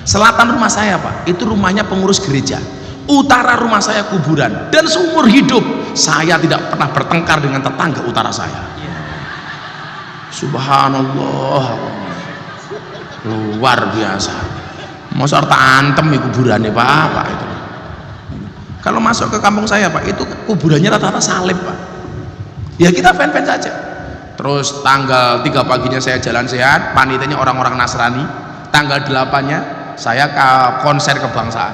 Selatan rumah saya Pak, itu rumahnya pengurus gereja. Utara rumah saya kuburan. Dan seumur hidup saya tidak pernah bertengkar dengan tetangga utara saya. Subhanallah, luar biasa. Masa tak antem ya kuburannya Pak itu. Kalau masuk ke kampung saya Pak, itu kuburannya rata-rata salib Pak. Ya kita fan-fan saja. Terus tanggal 3 paginya saya jalan sehat, panitianya orang-orang Nasrani. Tanggal 8-nya saya ke konser kebangsaan.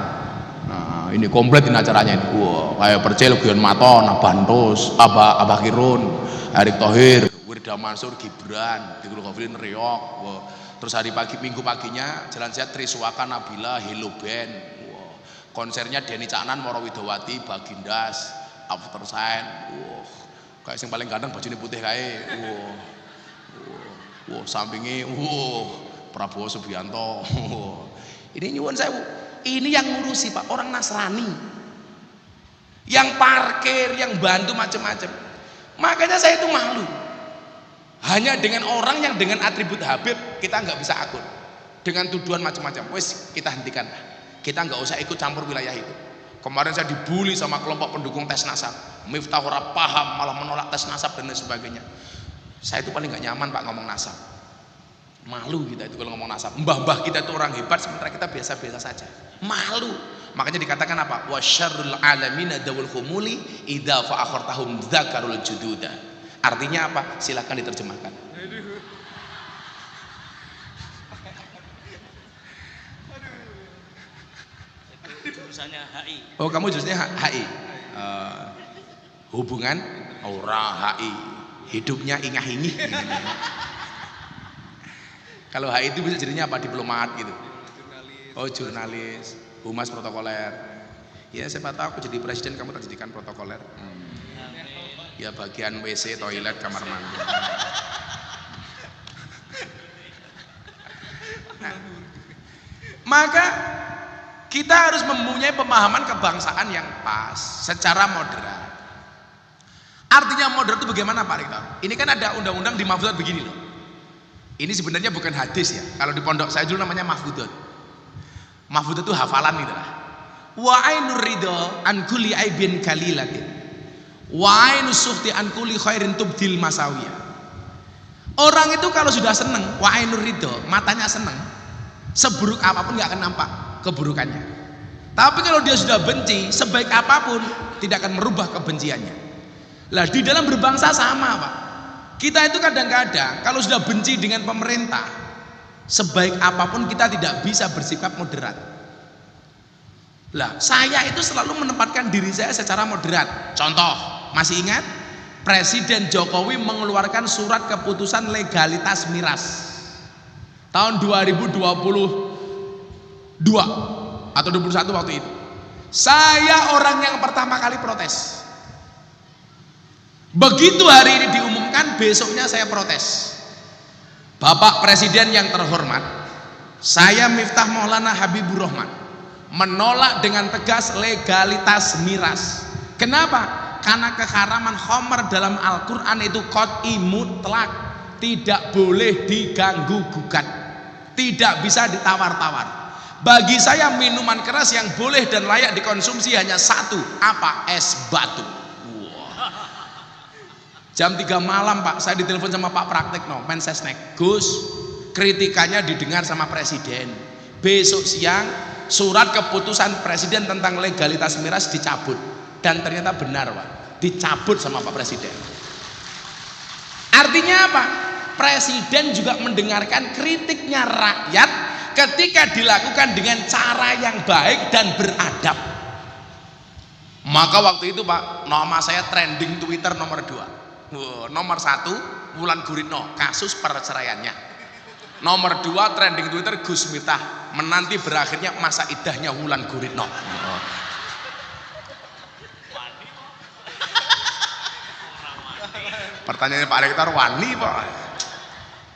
Nah ini komplit ini acaranya ini. Wah, kayak Percil, Guyon Maton, Abantos, Abah Kirun, Erick Thohir, Wirda Mansur, Gibran, Dikul Ghafilin, Riok. Wah. Terus hari pagi, minggu paginya jalan sehat Triswaka, Nabila, Hello Band. Wah. Konsernya Denny Caknan, Moro Widowati, Bagindas, After Sign. Wah. Kayak yang paling ganteng bajunya putih kayak. Wah. Wah, sampingnya Prabowo Subianto. Ini nyuwun saya, ini yang ngurusi Pak, orang Nasrani, yang parkir, yang bantu macam-macam. Makanya saya itu malu. Hanya dengan orang yang dengan atribut Habib kita nggak bisa akur. Dengan tuduhan macam-macam, wes kita hentikan. Kita nggak usah ikut campur wilayah itu. Kemarin saya dibully sama kelompok pendukung tes nasab. Miftah ora paham, malah menolak tes nasab dan lain sebagainya. Saya itu paling nggak nyaman Pak ngomong nasab. Malu kita itu kalau ngomong nasab. Mbah-mbah kita itu orang hebat, sementara kita biasa-biasa saja. Malu. Makanya dikatakan apa? Wa syarrul alamina dawul khumuli idza fa akhartahum dzakarul jududa. Artinya apa? Silakan diterjemahkan. Jurusannya HI. Oh, kamu jurusannya HI. Hubungan ora HI. Hidupnya ingah-ingih. Kalau HI itu bisa jadinya apa? Diplomat gitu. Oh, jurnalis, humas protokoler. Ya siapa tahu aku jadi presiden, kamu tak jadikan protokoler. Ya bagian WC, toilet, kamar mandi. Nah, maka kita harus mempunyai pemahaman kebangsaan yang pas, secara moderat. Artinya moderat itu bagaimana Pak Rektor? Ini kan ada undang-undang di Mahfudzat begini loh. Ini sebenarnya bukan hadis ya. Kalau di pondok saya dulu namanya mahfudzat. Mahfudzat itu hafalan gitu lah. Wa ainur ridho an kulli aibin kalilatin. Wa ainus sukhti an kulli khairin tubdil masawiyah. Orang itu kalau sudah seneng, wa ainur ridho, matanya seneng, seburuk apapun nggak akan nampak keburukannya. Tapi kalau dia sudah benci, sebaik apapun tidak akan merubah kebenciannya. Lah di dalam berbangsa sama Pak. Kita itu kadang-kadang kalau sudah benci dengan pemerintah, sebaik apapun kita tidak bisa bersikap moderat. Lah saya itu selalu menempatkan diri saya secara moderat. Contoh, masih ingat Presiden Jokowi mengeluarkan surat keputusan legalitas miras tahun 2022 atau 21 waktu itu. Saya orang yang pertama kali protes. Begitu hari ini diumumkan, besoknya saya protes. Bapak Presiden yang terhormat, saya Miftah Maulana Habibur Rahman menolak dengan tegas legalitas miras. Kenapa? Karena keharaman khamr dalam Al-Quran itu qat'i mutlak, tidak boleh diganggu gugat, tidak bisa ditawar-tawar. Bagi saya minuman keras yang boleh dan layak dikonsumsi hanya satu, apa? Es batu. Jam 3 malam Pak, saya ditelepon sama Pak Praktekno, Mensesnek. Gus, kritikannya didengar sama Presiden. Besok siang surat keputusan presiden tentang legalitas miras dicabut, dan ternyata benar Pak, dicabut sama Pak Presiden. Artinya apa? Presiden juga mendengarkan kritiknya rakyat ketika dilakukan dengan cara yang baik dan beradab. Maka waktu itu Pak, nama saya trending Twitter nomor 2. Nomor 1 Wulan Guritno, kasus perceraiannya. Nomor 2 trending Twitter Gus Miftah, menanti berakhirnya masa idahnya Wulan Guritno. Pertanyaannya Pak Rektor, wani Pak?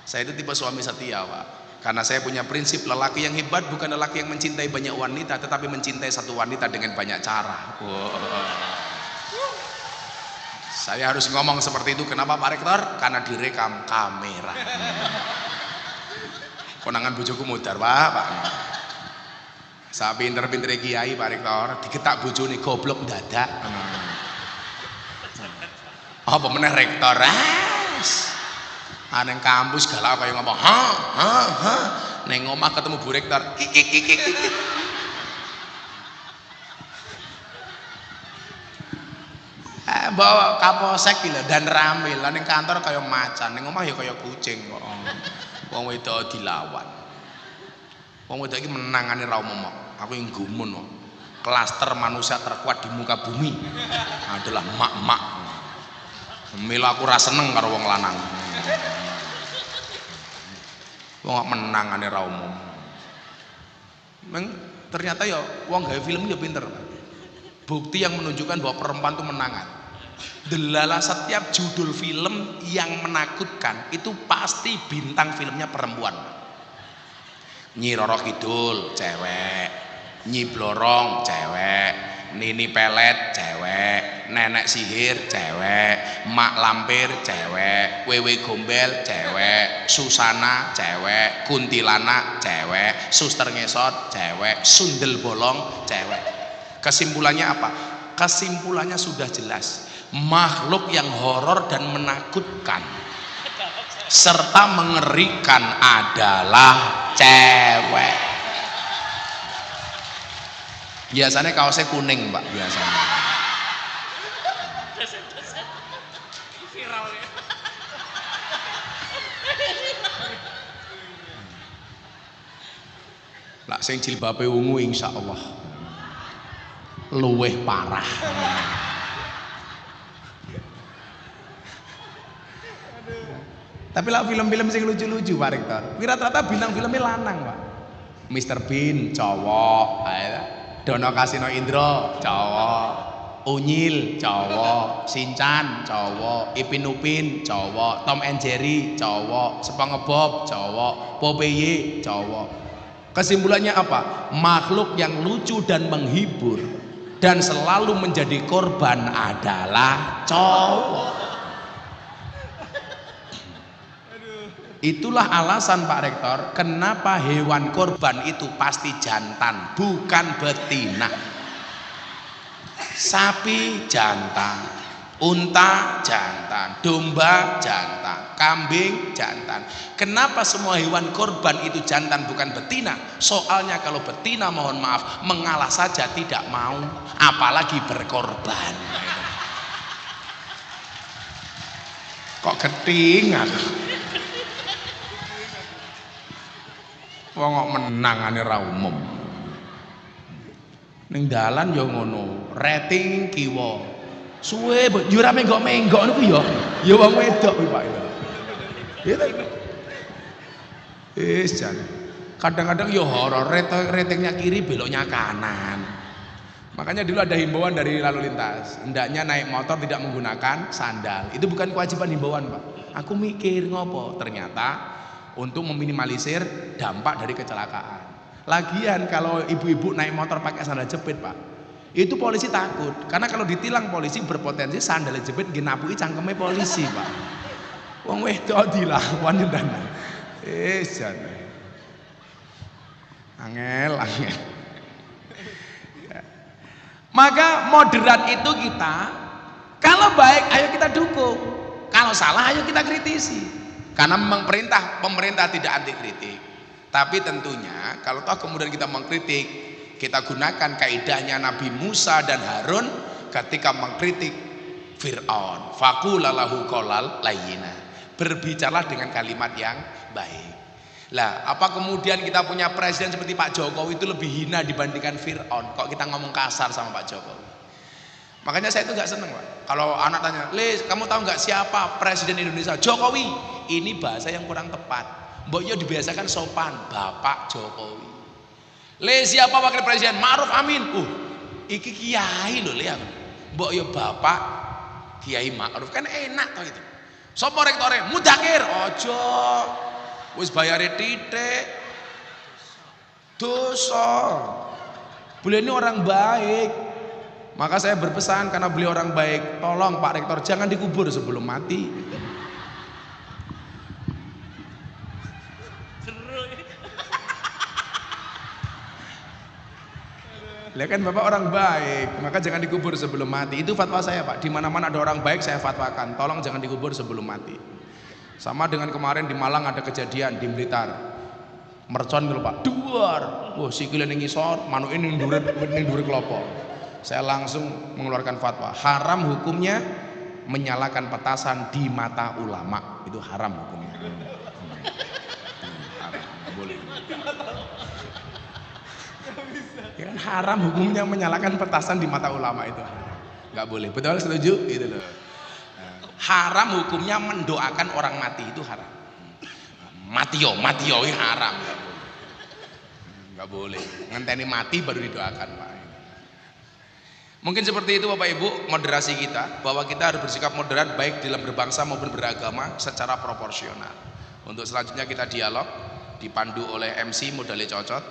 Saya itu tipe suami setia Pak, karena saya punya prinsip lelaki yang hebat bukan lelaki yang mencintai banyak wanita, tetapi mencintai satu wanita dengan banyak cara. Saya harus ngomong seperti itu. Kenapa Pak Rektor? Karena direkam kamera. Konangan bojoku mudar Pak. Saya pinter-pinter kiai Pak Rektor, digetak bojone goblok dadak. Apa meneh Rektor? Neng kampus galak kaya ngomong neng omah ketemu Bu Rektor bawa kapolsek lho dan rame lah, neng kantor kaya macan, neng omah ya kaya kucing kok. Wong wedok dilawan, wong wedok iki menangane ra umum. Aku yang gumun kok. Klaster manusia terkuat di muka bumi adalah mak-mak. Mila aku ra seneng karo wong lanang. Wong menangane ra umum. Ternyata ya wong gawe film ya pinter. Bukti yang menunjukkan bahwa perempuan itu menangan. Delala setiap judul film yang menakutkan itu pasti bintang filmnya perempuan. Nyi Roro Kidul cewek, Nyi Blorong cewek, Nini Pelet cewek, Nenek Sihir cewek, Mak Lampir cewek, Wewe Gombel cewek, Susana cewek, Kuntilanak cewek, Suster Ngesot cewek, Sundel Bolong cewek. Kesimpulannya apa? Kesimpulannya sudah jelas. Makhluk yang horor dan menakutkan serta mengerikan adalah cewek. Biasanya kaosnya kuning Pak, biasanya. Lah sing jilbabe ungu insyaallah luweh parah. Tapi lah film-film sing lucu-lucu Pak Rektor, rata-rata bintang filmnya lanang Pak. Mr. Bean cowok, Dono Kasino Indro cowok, Unyil cowok, Shinchan cowok, Ipin Upin cowok, Tom and Jerry cowok, SpongeBob cowok, Popeye cowok. Kesimpulannya apa? Makhluk yang lucu dan menghibur dan selalu menjadi korban adalah cowok. Itulah alasan Pak Rektor, kenapa hewan korban itu pasti jantan, bukan betina. Sapi jantan, unta jantan, domba jantan, kambing jantan. Kenapa semua hewan korban itu jantan bukan betina? Soalnya kalau betina mohon maaf mengalah saja tidak mau, apalagi berkorban. Kok ketingan? Wong kok menangane ra umum. Ning dalan ya ngono, rating kiwa. Suwe yo ra menggok-menggok niku ya. Ya wong wedok kuwi Pak. Ya ta. Jan. Kadang-kadang ya horor, ratingnya kiri beloknya kanan. Makanya dulu ada himbauan dari lalu lintas, hendaknya naik motor tidak menggunakan sandal. Itu bukan kewajiban himbauan Pak. Aku mikir ngopo, ternyata untuk meminimalisir dampak dari kecelakaan. Lagian kalau ibu-ibu naik motor pakai sandal jepit Pak, itu polisi takut, karena kalau ditilang polisi berpotensi sandal jepit genapui cangkeme polisi Pak. Wong wedok dilawan ndandan. Jan. Angel. Maka moderat itu kita, kalau baik ayo kita dukung, kalau salah ayo kita kritisi. Karena memang pemerintah tidak anti kritik. Tapi tentunya kalau toh kemudian kita mengkritik, kita gunakan kaidahnya Nabi Musa dan Harun ketika mengkritik Fir'aun. Faqula lahu qaulal layyina. Berbicara dengan kalimat yang baik. Lah, apa kemudian kita punya presiden seperti Pak Jokowi itu lebih hina dibandingkan Fir'aun? Kok kita ngomong kasar sama Pak Jokowi? Makanya saya itu nggak seneng, Pak. Kalau anak tanya, "Le, kamu tahu nggak siapa presiden Indonesia?" Jokowi. Ini bahasa yang kurang tepat. Mbok yo dibiasakan sopan, Bapak Jokowi. Le, siapa wakil presiden? Ma'ruf Amin. Iki kiai lho, Le. Mbok yo Bapak Kiai Ma'ruf, kan enak toh itu. Sopo rektore? Mudakir. Ojo. Wis bayare titik. Dosa. Beliau ini orang baik. Maka saya berpesan karena beliau orang baik, tolong Pak Rektor jangan dikubur sebelum mati. Lihat kan Bapak orang baik, maka jangan dikubur sebelum mati. Itu fatwa saya, Pak. Di mana-mana ada orang baik saya fatwakan, tolong jangan dikubur sebelum mati. Sama dengan kemarin di Malang ada kejadian di Blitar. Mercon gitu, Pak. Duar. Wah, sikile ning ngisor, manuk ini ning dhuwur klopo. Saya langsung mengeluarkan fatwa. Haram hukumnya menyalakan petasan di mata ulama. Itu haram hukumnya. Haram, nggak boleh. Ya kan haram hukumnya menyalakan petasan di mata ulama itu nggak boleh. Betul, setuju? Itu loh. Haram hukumnya mendoakan orang mati itu haram. Matio ini haram, nggak boleh. Ngenteni mati baru didoakan, Pak. Mungkin seperti itu Bapak Ibu moderasi kita, bahwa kita harus bersikap moderat baik dalam berbangsa maupun beragama secara proporsional. Untuk selanjutnya kita dialog dipandu oleh MC modalnya cocot.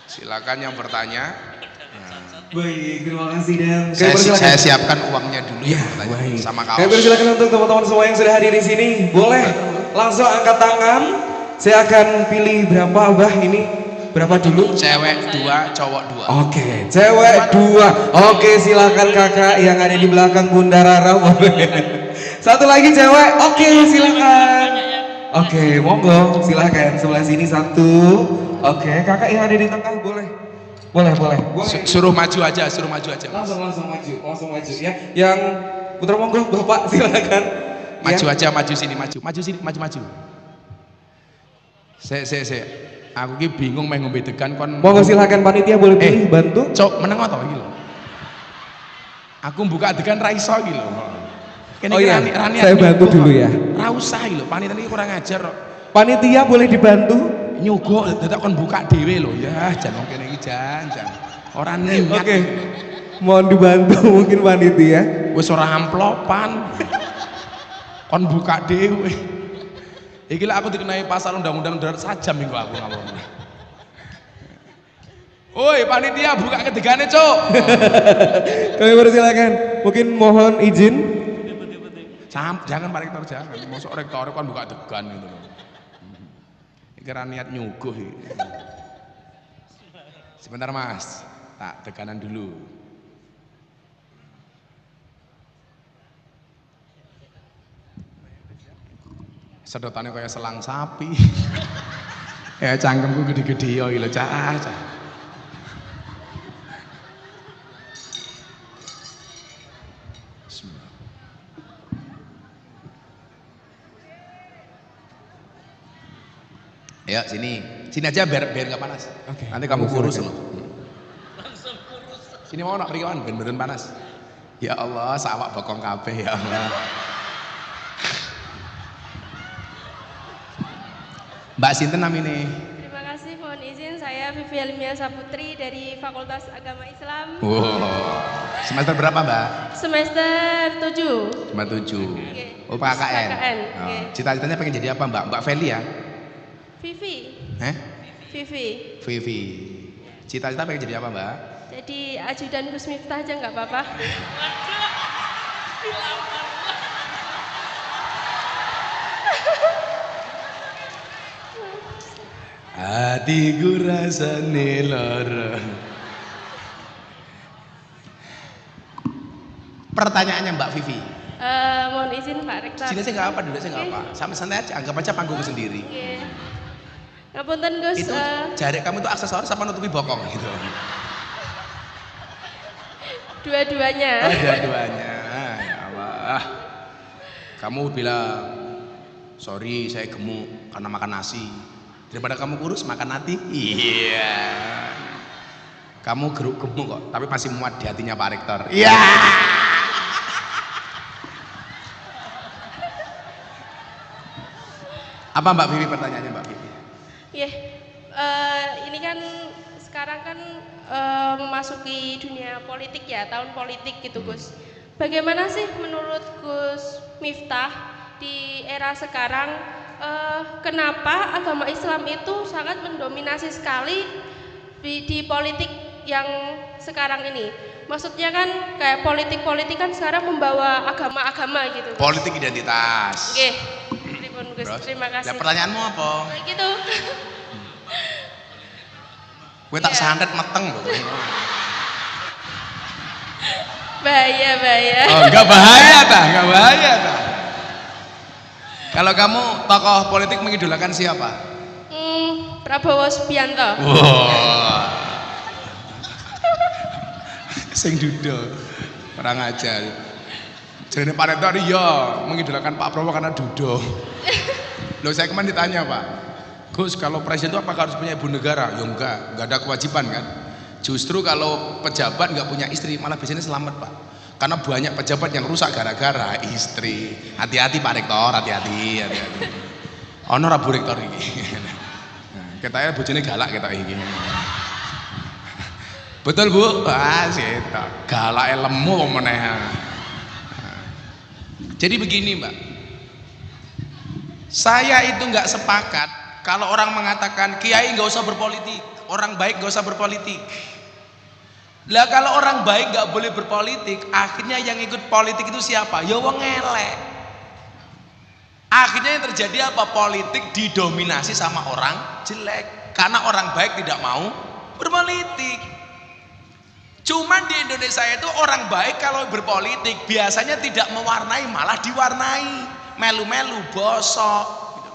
Silakan yang bertanya. Baik, terima kasih dan saya siapkan uangnya dulu ya, baik. Sama kaos. Kami persilakan untuk teman-teman semua yang sudah hadir di sini, boleh langsung angkat tangan. Saya akan pilih berapa, Abah ini? Berapa dulu? Cewek 2, cowok 2. Oke, cewek 2. Oke, silakan kakak yang ada di belakang Bunda Rara, boleh. Satu lagi cewek. Oke, silakan. Oke, monggo, silakan. Sebelah sini satu. Oke, kakak yang ada di tengah boleh. Boleh. Suruh maju aja, Mas. Langsung maju ya. Yang putra monggo Bapak silakan. Maju aja, maju sini. Se. Aku ki bingung main ngombe degan kon. Monggo silakan panitia boleh pilih bantu. Cok, meneng to iki lho. Aku buka degan ra iso iki lho. Oh iya, saya bantu dulu ya. Ra usah iki lho, panitia iki kurang ajar kok. Panitia boleh dibantu? Nyogok dadak kon buka dhewe lho. Ya, jan wong kene iki jan. Ora niat. Oke. Mohon dibantu mungkin panitia. Wis ora amplopan. Kon buka dhewe. Iki lah aku dikenai pasal undang-undang darat sajam minggu aku ngomong. Oi, panitia buka kedegane, Cuk. Kami persilakan. Mungkin mohon izin. Jangan Pak Rektor, jangan. Mosok rektor kan buka degan gitu loh. Iki ra niat nyuguh iki. Sebentar Mas, tak deganan dulu. Sedotannya kayak selang sapi. Ya cangkemku gede-gede ya lho, Cah. Ya sini aja biar nggak panas. Oke. Nanti kamu kurus loh. Langsung kurus. Sini mau nak pergi ben panas. Ya Allah, sawak bokong kabeh ya Allah. Mbak Sinten namine? Terima kasih, mohon izin saya Vivi Elmia Saputri dari Fakultas Agama Islam. Wow. Semester berapa Mbak? Semester 7. Semester 7. Oke. Oh PKKN. PKKN, oke. Cita-citanya pengen jadi apa Mbak? Mbak Feli ya? Vivi. Vivi. Vivi. Cita-cita pengen jadi apa Mbak? Jadi ajudan Gus Miftah aja nggak apa-apa. Hatiku rasane lara. Pertanyaannya Mbak Vivi. Mohon izin Pak Rektor. Sini saya nggak apa, dulu saya nggak apa. Sama santai aja, anggap aja panggungku sendiri. Oke. Ngapunten Gus. Itu jari kamu itu aksesoris apa nutupi bokong gitu? Dua-duanya. Dua-duanya. Ya Allah. Kamu bilang, sorry saya gemuk karena makan nasi. Daripada kamu kurus makan hati. Iya. Kamu gemuk kok, tapi masih muat di hatinya Pak Rektor. Iya. Apa Mbak Vivi pertanyaannya Mbak Vivi? Iya. Ini kan sekarang kan memasuki dunia politik ya, tahun politik gitu Gus. Bagaimana sih menurut Gus Miftah di era sekarang, kenapa agama Islam itu sangat mendominasi sekali di politik yang sekarang ini? Maksudnya kan kayak politik kan sekarang membawa agama-agama gitu. Politik identitas. Oke, Gus, terima kasih. Ya pertanyaanmu apa? Kayak gitu. Gue tak santet meteng loh. Bahaya. Oh, enggak bahaya ta. Kalau kamu tokoh politik mengidolakan siapa? Prabowo Subianto. Wow. Sing duda. Orang ajar. Jadi Pak Rektor ya mengidolakan Pak Prabowo karena duda. Loh saya kemarin ditanya Pak, Gus kalau presiden itu apakah harus punya ibu negara? Ya enggak ada kewajiban kan. Justru kalau pejabat nggak punya istri malah biasanya selamat Pak. Karena banyak pejabat yang rusak gara-gara istri. Hati-hati Pak Rektor, hati-hati. Ono ra Bu Rektor iki. Ketake bojone galak ketok iki. Betul Bu? Ah, setok. Galake lemu wong meneh. Jadi begini Mbak. Saya itu nggak sepakat kalau orang mengatakan kiai nggak usah berpolitik, orang baik nggak usah berpolitik. Lah kalau orang baik nggak boleh berpolitik, akhirnya yang ikut politik itu siapa? Ya wong elek. Akhirnya yang terjadi apa? Politik didominasi sama orang jelek karena orang baik tidak mau berpolitik. Cuman di Indonesia itu orang baik kalau berpolitik biasanya tidak mewarnai, malah diwarnai, melu-melu, bosok. Gitu.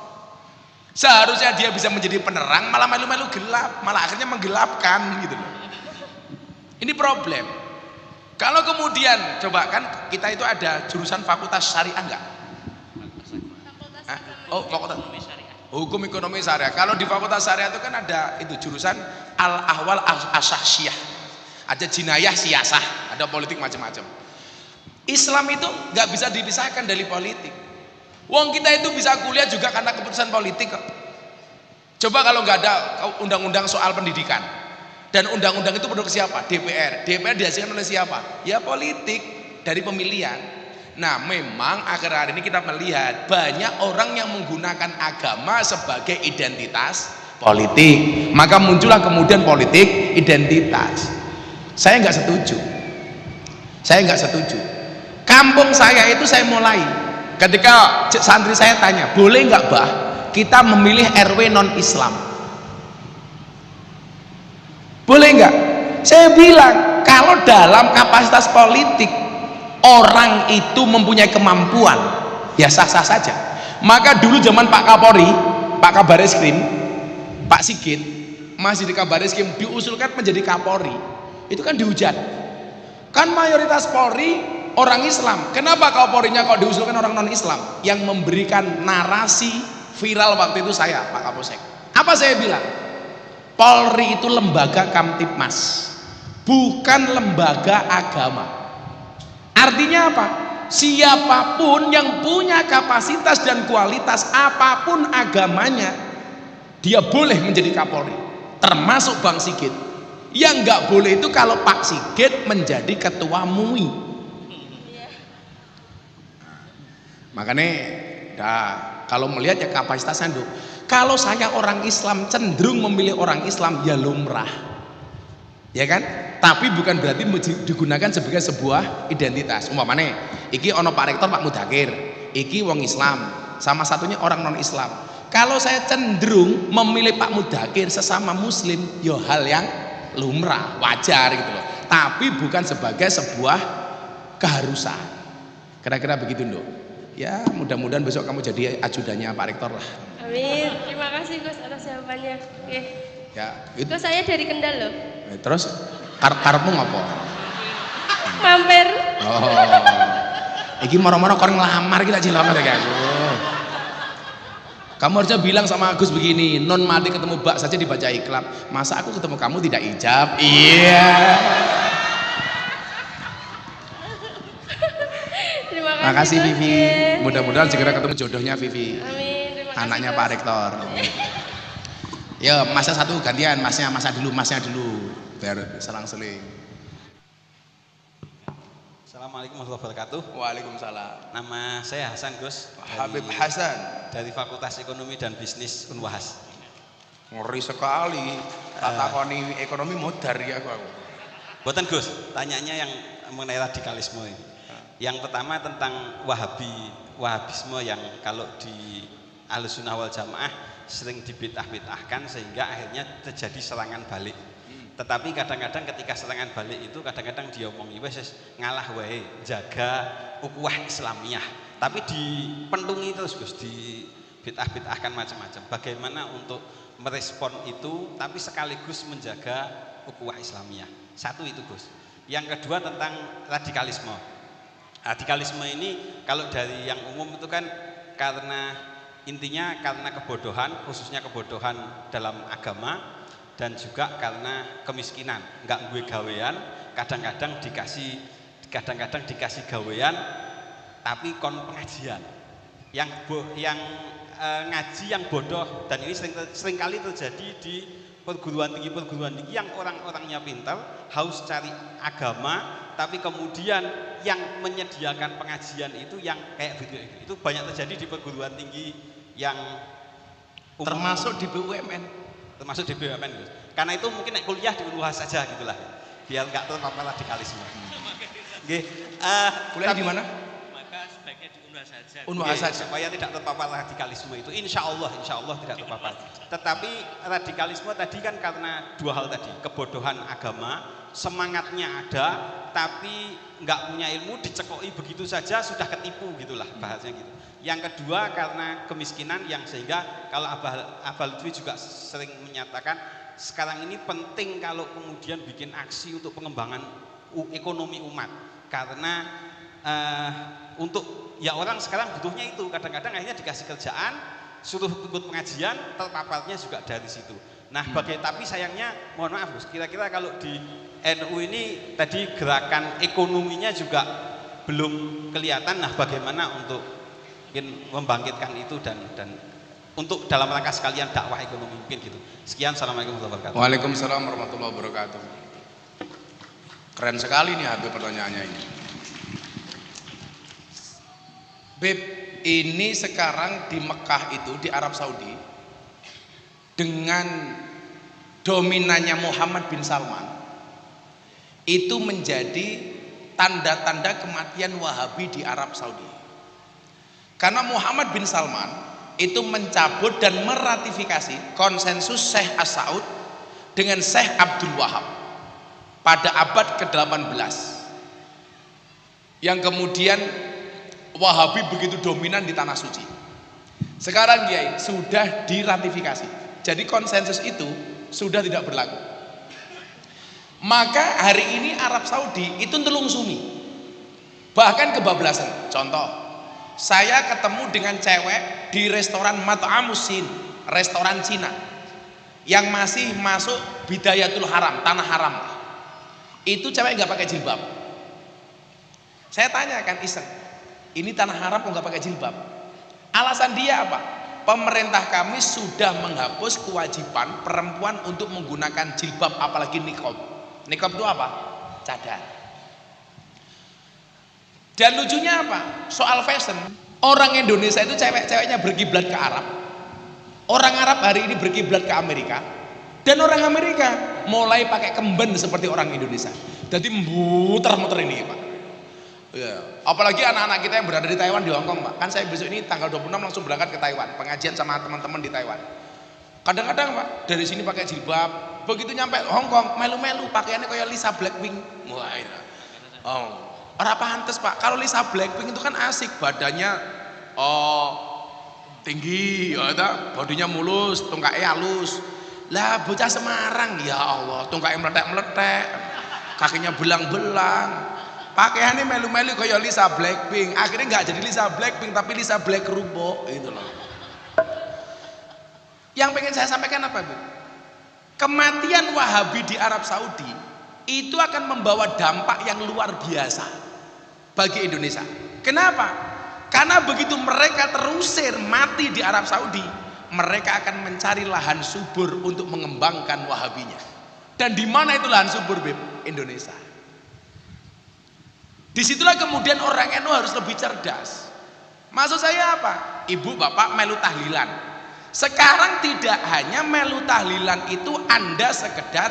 Seharusnya dia bisa menjadi penerang, malah melu-melu gelap, malah akhirnya menggelapkan gitu loh. Ini problem. Kalau kemudian coba kan kita itu ada jurusan fakultas syariah enggak? Oh, fakultas hukum ekonomi syariah. Kalau di fakultas syariah itu kan ada itu jurusan al-ahwal as-syakhsiyah. Ada jinayah siasah, ada politik macam-macam. Islam itu nggak bisa dipisahkan dari politik. Wong kita itu bisa kuliah juga karena keputusan politik kok. Coba kalau nggak ada undang-undang soal pendidikan. Dan undang-undang itu produk siapa? DPR. DPR dihasilkan oleh siapa? Ya politik dari pemilihan. Nah memang akhir-akhir ini kita melihat banyak orang yang menggunakan agama sebagai identitas politik. Maka muncullah kemudian politik identitas. Saya nggak setuju. Kampung saya itu saya mulai ketika santri saya tanya, boleh nggak Bah kita memilih RW non Islam? Boleh nggak? Saya bilang kalau dalam kapasitas politik orang itu mempunyai kemampuan, ya sah-sah saja. Maka dulu zaman Pak Kapolri, Pak Kabareskrim, Pak Sigit masih di Kabareskrim diusulkan menjadi Kapolri. Itu kan dihujat. Kan mayoritas Polri orang Islam. Kenapa Kapolrinya kok diusulkan orang non Islam? Yang memberikan narasi viral waktu itu saya, Pak Kapolsek. Apa saya bilang? Polri itu lembaga Kamtipmas, bukan lembaga agama. Artinya apa? Siapapun yang punya kapasitas dan kualitas apapun agamanya, dia boleh menjadi Kapolri, termasuk Bang Sigit. Yang nggak boleh itu kalau Pak Sigit menjadi ketua MUI. Makanya, kalau melihat ya kapasitasnya dong. Kalau saya orang Islam cenderung memilih orang Islam ya lumrah, ya kan? Tapi bukan berarti digunakan sebagai sebuah identitas. Umpamane, iki ono Pak Rektor Pak Mudakir, iki wong Islam, sama satunya orang non Islam. Kalau saya cenderung memilih Pak Mudakir sesama Muslim, ya hal yang lumrah, wajar gitu loh. Tapi bukan sebagai sebuah keharusan. Kira-kira begitu Nduk. Ya mudah-mudahan besok kamu jadi ajudannya Pak Rektor lah. Amin. Terima kasih Gus atas jawabannya. Oke. Ya, itu. Gus saya dari Kendal loh. Terus karepmu ngopo? Mampir. Oh. Iki moro-moro kon nglamar iki tak cilok ya aku. Kamu harusnya bilang sama Agus begini, non mati ketemu bak saja dibaca iklan. Masa aku ketemu kamu tidak ijab? Iya. Terima kasih. Makasih Gus. Vivi. Oke. Mudah-mudahan segera ketemu jodohnya Vivi. Amin. Terima kasih. Anaknya Gus. Pak Rektor. Ya, masnya satu gantian, masnya dulu biar selang-seling. Assalamualaikum warahmatullahi wabarakatuh. Waalaikumsalam. Nama saya Hasan Gus. Habib Hasan. Dari Fakultas Ekonomi dan Bisnis Unwahas. Ngeri sekali. Tak takoni ekonomi modar ya aku. Buatan Gus, tanyanya yang mengenai radikalisme ini. Yang pertama tentang Wahabisme yang kalau di Ahlussunnah wal Jamaah sering dibid'ah-bid'ahkan sehingga akhirnya terjadi serangan balik. Tetapi kadang-kadang ketika serangan balik itu kadang-kadang diomongi wes ngalah wae, jaga ukhuwah Islamiyah. Tapi dipentungi terus Gus, di bid'ah-bid'ahkan macam-macam. Bagaimana untuk merespon itu tapi sekaligus menjaga ukhuwah Islamiyah. Satu itu Gus. Yang kedua tentang radikalisme. Radikalisme ini kalau dari yang umum itu kan intinya karena kebodohan, khususnya kebodohan dalam agama dan juga karena kemiskinan, enggak gue gawean, kadang-kadang dikasih gawean tapi kon pengajian yang ngaji yang bodoh, dan ini sering kali terjadi di perguruan tinggi yang orang-orangnya pintar, haus cari agama, tapi kemudian yang menyediakan pengajian itu yang kayak video itu banyak terjadi di perguruan tinggi yang umum, Termasuk di BUMN. termasuk di BUMN Gus. Karena itu mungkin naik kuliah di Unwahas saja gitulah, biar nggak terpapar radikalisme. Nggih, Kuliah di mana? Maka sebaiknya diunduh saja. Unwahas saja. supaya tidak terpapar radikalisme itu, insya Allah tidak terpapar. Tetapi radikalisme tadi kan karena dua hal tadi, kebodohan agama, semangatnya ada tapi nggak punya ilmu, dicekoi begitu saja sudah ketipu gitulah bahasanya gitu. Yang kedua karena kemiskinan yang sehingga kalau Abah Lutfi juga sering menyatakan sekarang ini penting kalau kemudian bikin aksi untuk pengembangan ekonomi umat, karena untuk ya orang sekarang butuhnya itu, kadang-kadang akhirnya dikasih kerjaan suruh ikut pengajian, terpaparnya juga dari situ. Nah tapi sayangnya mohon maaf Gus, kira-kira kalau di NU ini tadi gerakan ekonominya juga belum kelihatan. Nah bagaimana untuk membangkitkan itu dan untuk dalam rangka sekalian dakwah ekonomi mungkin gitu. Sekian, assalamualaikum warahmatullahi wabarakatuh. Waalaikumsalam warahmatullahi wabarakatuh. Keren sekali nih Habib pertanyaannya ini. Beb, ini sekarang di Mekah itu di Arab Saudi dengan dominannya Muhammad bin Salman itu menjadi tanda-tanda kematian Wahabi di Arab Saudi. Karena Muhammad bin Salman itu mencabut dan meratifikasi konsensus Syekh As-Saud dengan Syekh Abdul Wahab pada abad ke-18, yang kemudian Wahabi begitu dominan di tanah suci. Sekarang Kiai sudah diratifikasi, jadi konsensus itu sudah tidak berlaku. Maka hari ini Arab Saudi itu telung sumi, bahkan kebablasan. Contoh, saya ketemu dengan cewek di restoran Mat'amusin, restoran Cina yang masih masuk Bidayatul Haram, tanah haram. Itu cewek nggak pakai jilbab. Saya tanyakan iseng, ini tanah haram kok nggak pakai jilbab? Alasan dia apa? Pemerintah kami sudah menghapus kewajiban perempuan untuk menggunakan jilbab, apalagi niqab. Niqab itu apa? Cadar. Dan lucunya apa? Soal fashion, orang Indonesia itu cewek-ceweknya berkiblat ke Arab, orang Arab hari ini berkiblat ke Amerika, dan orang Amerika mulai pakai kemben seperti orang Indonesia. Jadi muter-muter ini Pak ya. Apalagi anak-anak kita yang berada di Taiwan, di Hongkong Pak. Kan saya besok ini tanggal 26 langsung berangkat ke Taiwan, pengajian sama teman-teman di Taiwan. Kadang-kadang Pak dari sini pakai jilbab, begitu nyampe Hongkong melu-melu pakaiannya kayak Lisa Blackpink. Wah ya. Orang pantes Pak, kalau Lisa Blackpink itu kan asik, badannya tinggi, ya ta, bodinya mulus, tungkaknya halus. Lah bocah Semarang, ya Allah, tungkaknya meletek-meletek, kakinya belang-belang. Pakaiannya melu-melu kayak Lisa Blackpink. Akhirnya nggak jadi Lisa Blackpink tapi Lisa Black Rubo gitu loh. Yang pengen saya sampaikan apa, Bu? Kematian Wahabi di Arab Saudi itu akan membawa dampak yang luar biasa bagi Indonesia. Kenapa? Karena begitu mereka terusir mati di Arab Saudi, mereka akan mencari lahan subur untuk mengembangkan Wahabinya. Dan di mana itu lahan subur, Beb? Indonesia. Disitulah kemudian orang NU harus lebih cerdas. Maksud saya apa? Ibu bapak melu tahlilan. Sekarang tidak hanya melu tahlilan itu Anda sekedar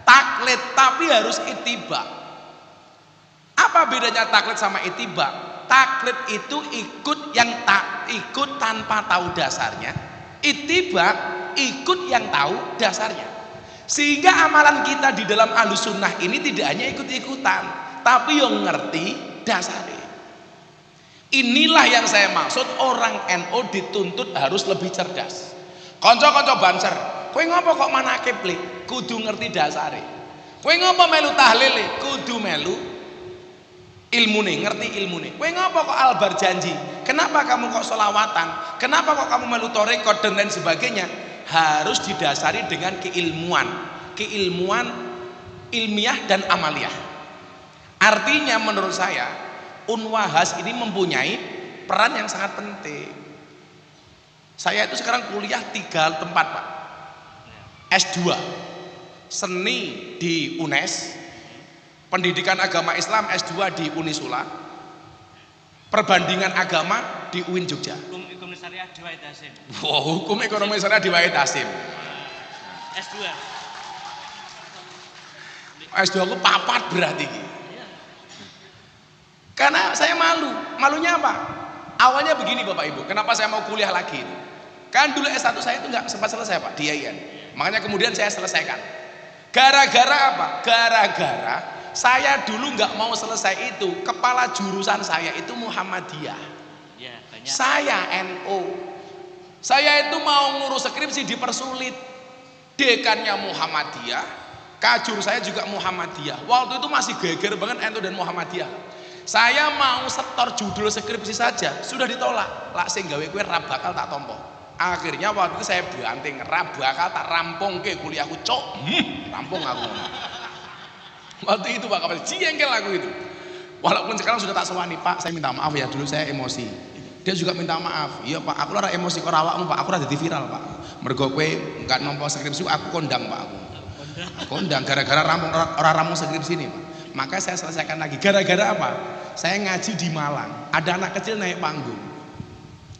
taklid, tapi harus ittiba. Apa bedanya taklid sama ittiba? Taklid itu ikut yang tak ikut tanpa tahu dasarnya. Ittiba ikut yang tahu dasarnya. Sehingga amalan kita di dalam Ahlussunnah ini tidak hanya ikut-ikutan, tapi yang ngerti dasarnya. Inilah yang saya maksud, orang NU dituntut harus lebih cerdas. Konco-konco banser, kowe ngopo kok manakib li? Kudu ngerti dasare. Kowe ngopo melu tahlil li? Kudu melu ilmune, ngerti ilmune. Kowe ngopo kok albar janji? Kenapa kamu kok selawatan? Kenapa kok kamu melu torekot dan lain sebagainya? Harus didasari dengan keilmuan ilmiah dan amaliyah. Artinya menurut saya Unwahas ini mempunyai peran yang sangat penting. Saya itu sekarang kuliah 3 tempat, Pak. S2 seni di UNES, pendidikan agama Islam S2 di Unisula, perbandingan agama di UIN Jogja. Hukum syariah di Wahid Hasim. Wow, hukum ekonomi syariah di Wahid Hasim. S2. S2 aku 4 berarti. Karena saya malunya apa? Awalnya begini Bapak Ibu, kenapa saya mau kuliah lagi itu? Kan dulu S1 saya itu nggak sempat selesai Pak, di IAIN. Makanya kemudian saya selesaikan. Gara-gara apa? Gara-gara saya dulu nggak mau selesai itu, kepala jurusan saya itu Muhammadiyah. Ya, banyak. Saya NU. Saya itu mau ngurus skripsi dipersulit. Dekannya Muhammadiyah, kajur saya juga Muhammadiyah. Waktu itu masih geger banget NU dan Muhammadiyah. Saya mau setor judul skripsi saja sudah ditolak. Lak sing gawe kowe ra bakal tak tompo. Akhirnya waktu itu saya banting, ra bakal tak rampungke kuliahku, cok. Rampung aku. Waktu itu Pak Kapal jengkel aku itu. Walaupun sekarang sudah tak sewani, Pak, saya minta maaf ya, dulu saya emosi. Dia juga minta maaf. Iya Pak, aku ora emosi karo awakmu Pak, aku ora dadi viral Pak. Mergo kowe enggak nampa skripsi aku kondang Pak aku. Kondang gara-gara rampung ora rampung skripsi ini Pak. Maka saya selesaikan lagi. Gara-gara apa? Saya ngaji di Malang. Ada anak kecil naik panggung.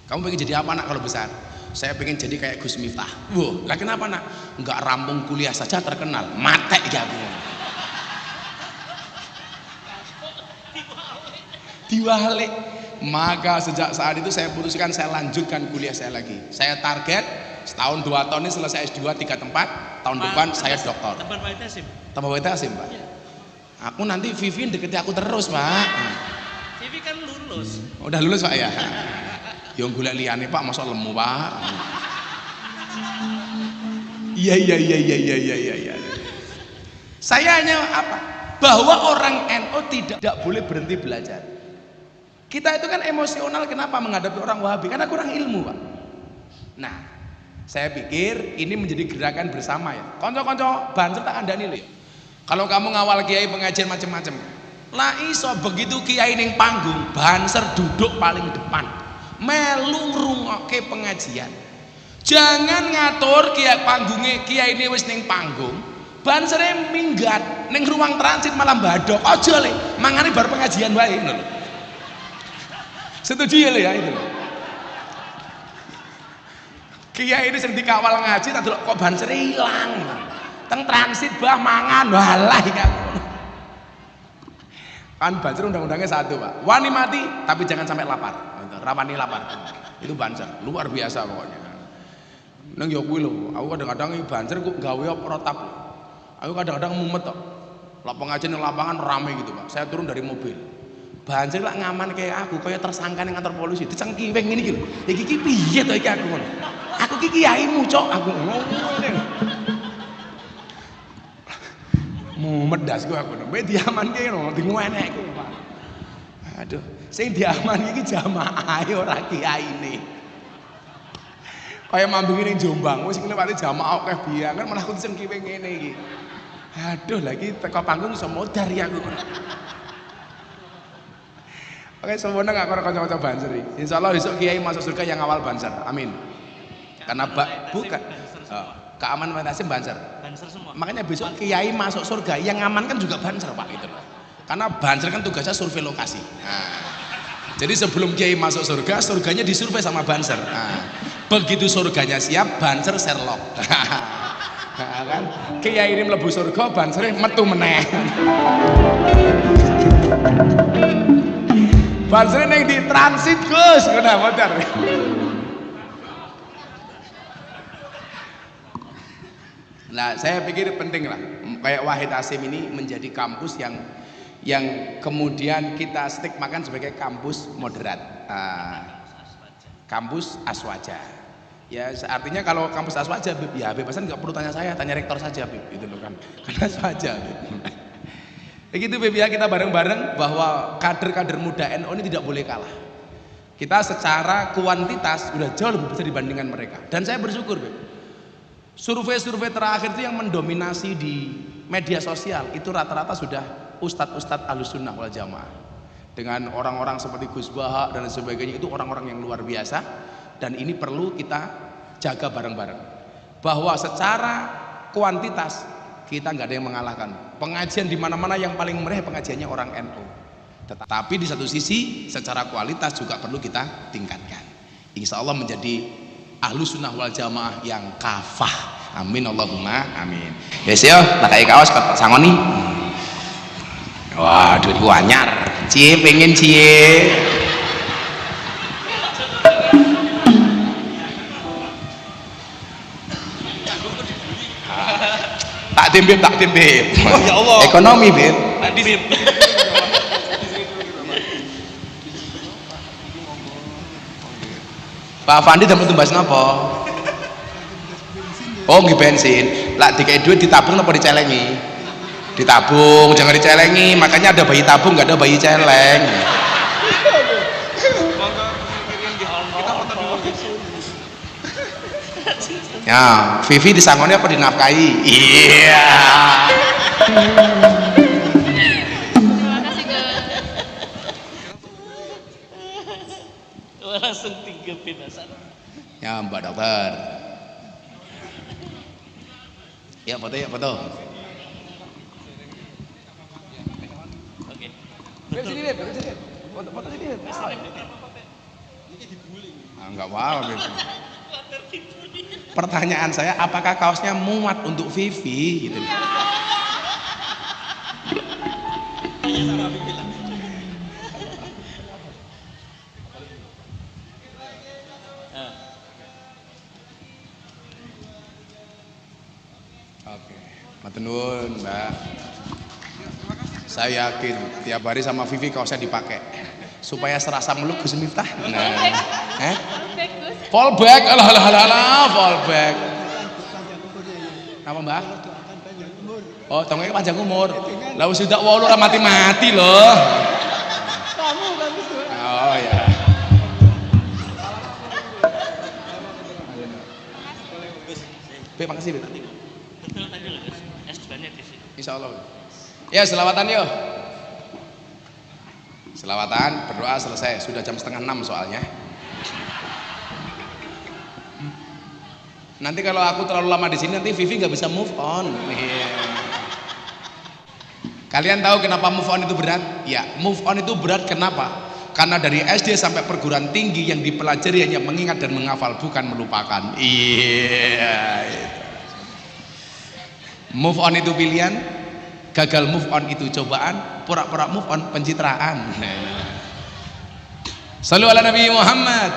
Kamu pengen jadi apa nak kalau besar? Saya pengen jadi kayak Gus Miftah. Wah, lah kenapa nak? Enggak rampung kuliah saja terkenal. Matek ya aku. Diwalik. Maka sejak saat itu saya putuskan saya lanjutkan kuliah saya lagi. Saya target setahun 2 tahun ini selesai S2 3 tempat. Tahun depan saya doktor. Tempat Wahid Hasim. Tempat Wahid Hasim Pak. Aku nanti Vivi deketi aku terus Pak. Vivi kan lulus. Udah lulus Pak ya. Yang golek liyane Pak masa lemu Pak. Iya. Saya hanya apa? Bahwa orang NU tidak boleh berhenti belajar. Kita itu kan emosional kenapa menghadapi orang Wahabi? Karena kurang ilmu Pak. Nah, saya pikir ini menjadi gerakan bersama ya. Konco-konco banser tak andani lho. Kalau kamu ngawal kiai pengajian macam-macam, lah iso begitu kiai ning panggung, banser duduk paling depan, melu ngrungokke pengajian. Jangan ngatur kiai panggungnya kiai ini wis ning panggung, bansere minggat ning ruang transit malah badok. Aja le, mangane bar pengajian wae ngono lho. Setuju ya itu. Kiai ini sing dikawal ngaji tak delok kok bansere ilang. Teng transit bah mangan walah kamu. Kan banser undang-undangnya 1 Pak, wani mati tapi jangan sampai lapar, rawani lapar. Itu banser luar biasa pokoknya. Neng yo kuwi lho, aku kadang-kadang iki banser kok gawe protap. Aku kadang-kadang mumet kok. Lah pengajian di lapangan rame gitu Pak. Saya turun dari mobil. Banjir lak ngaman kayak aku, kaya tersangka ning kantor polisi, dicengkiweng ngene iki lho. Iki piye to iki aku ngono. Aku ki kiaimu, Cok, aku ngene. Medas ku aku, mbek diamanke ngono, di nguenekku, Pak. Aduh, sing diamanke iki jamaah ora kiyaine. Kaya mambung ning Jombang, wis ngliwati jamaah akeh biang kan malah aku dicengkiweng ngene iki. Aduh, lagi teko panggung iso modar ya aku. Oke, semoga nggak kanca-kanca Banser iki. Insyaallah besok kiai masuk surga yang awal Banser. Amin. Karena bukan keamanan Banser Banser. Banser semua. Makanya besok kiai masuk surga yang aman kan juga Banser, Pak, gitu loh. Karena Banser kan tugasnya survei lokasi. Nah, jadi sebelum kiai masuk surga, surganya disurvei sama Banser. Nah, begitu surganya siap, Banser Sherlock. Nah, kan kiai ini mlebu surga, Banser metu meneh. Banser yang di transit Gus, kenapa motor? Nah, saya pikir penting lah, kayak Wahid Hasyim ini menjadi kampus yang kemudian kita stigmakan sebagai kampus moderat, kampus Aswaja. Ya, artinya kalau kampus Aswaja, Bib, ya bebasan nggak perlu tanya saya, tanya rektor saja, Bib, gitu loh kan, karena Aswaja, Bib. Begitu Bib, ya, kita bareng-bareng bahwa kader-kader muda NU ini tidak boleh kalah. Kita secara kuantitas sudah jauh lebih besar dibandingkan mereka. Dan saya bersyukur, Bib. Survei-survei terakhir itu yang mendominasi di media sosial itu rata-rata sudah ustadz-ustadz Ahlussunnah wal Jamaah. Dengan orang-orang seperti Gus Baha dan sebagainya, itu orang-orang yang luar biasa. Dan ini perlu kita jaga bareng-bareng. Bahwa secara kuantitas kita nggak ada yang mengalahkan. Pengajian di mana-mana yang paling meriah pengajiannya orang NU. Tetapi di satu sisi secara kualitas juga perlu kita tingkatkan. Insya Allah menjadi Ahlussunnah wal Jamaah yang kafah. Amin Allahumma amin. Yes yo, tak kayak kaos kok sangoni. Wah, duitku anyar. Cie pengen cie. Tak tim Bib. Oh ya Allah. Ekonomi Bib. Tadi Bib. Pak Fandi dapat tumbas napa? Oh, nggih bensin. Lah dikai duit ditabung napa dicelengi? Ditabung, jangan dicelengi. Makanya ada bayi tabung, nggak ada bayi celeng. Ya, Vivi disangoni apa dinafkahi? Iya. Terima kasih Gus. Langsung 3 bebasan. Ya, Mbak Dokter. Ya, foto ya, foto. Oke. Sini deh, sini. Foto sini deh. Enggak apa-apa, Bib. Pertanyaan saya, apakah kaosnya muat untuk Vivi gitu. Oke, matur nuwun, Mbak. Saya yakin tiap hari sama Vivi kaosnya dipakai supaya serasa meluk Gus Miftah. Nah, Bagus. fallback, alah, fallback. Apa Mbak? Oh, tongnya panjang umur. Lah wis sudah 8 ora mati-mati loh. Kamu bagus. Oh ya. Beb, makasih, Beb. Betul tadi loh Gus. S2-nya di sini. Insyaallah. Ya, selawatan yuk. Selawatan, berdoa selesai. Sudah jam 5:30 soalnya. Nanti kalau aku terlalu lama di sini, nanti Vivi nggak bisa move on. Kalian tahu kenapa move on itu berat? Ya, move on itu berat kenapa? Karena dari SD sampai perguruan tinggi yang dipelajari hanya mengingat dan menghafal, bukan melupakan. Iya. Move on itu pilihan, gagal move on itu cobaan, pura-pura move on pencitraan. Sallu ala Nabi Muhammad.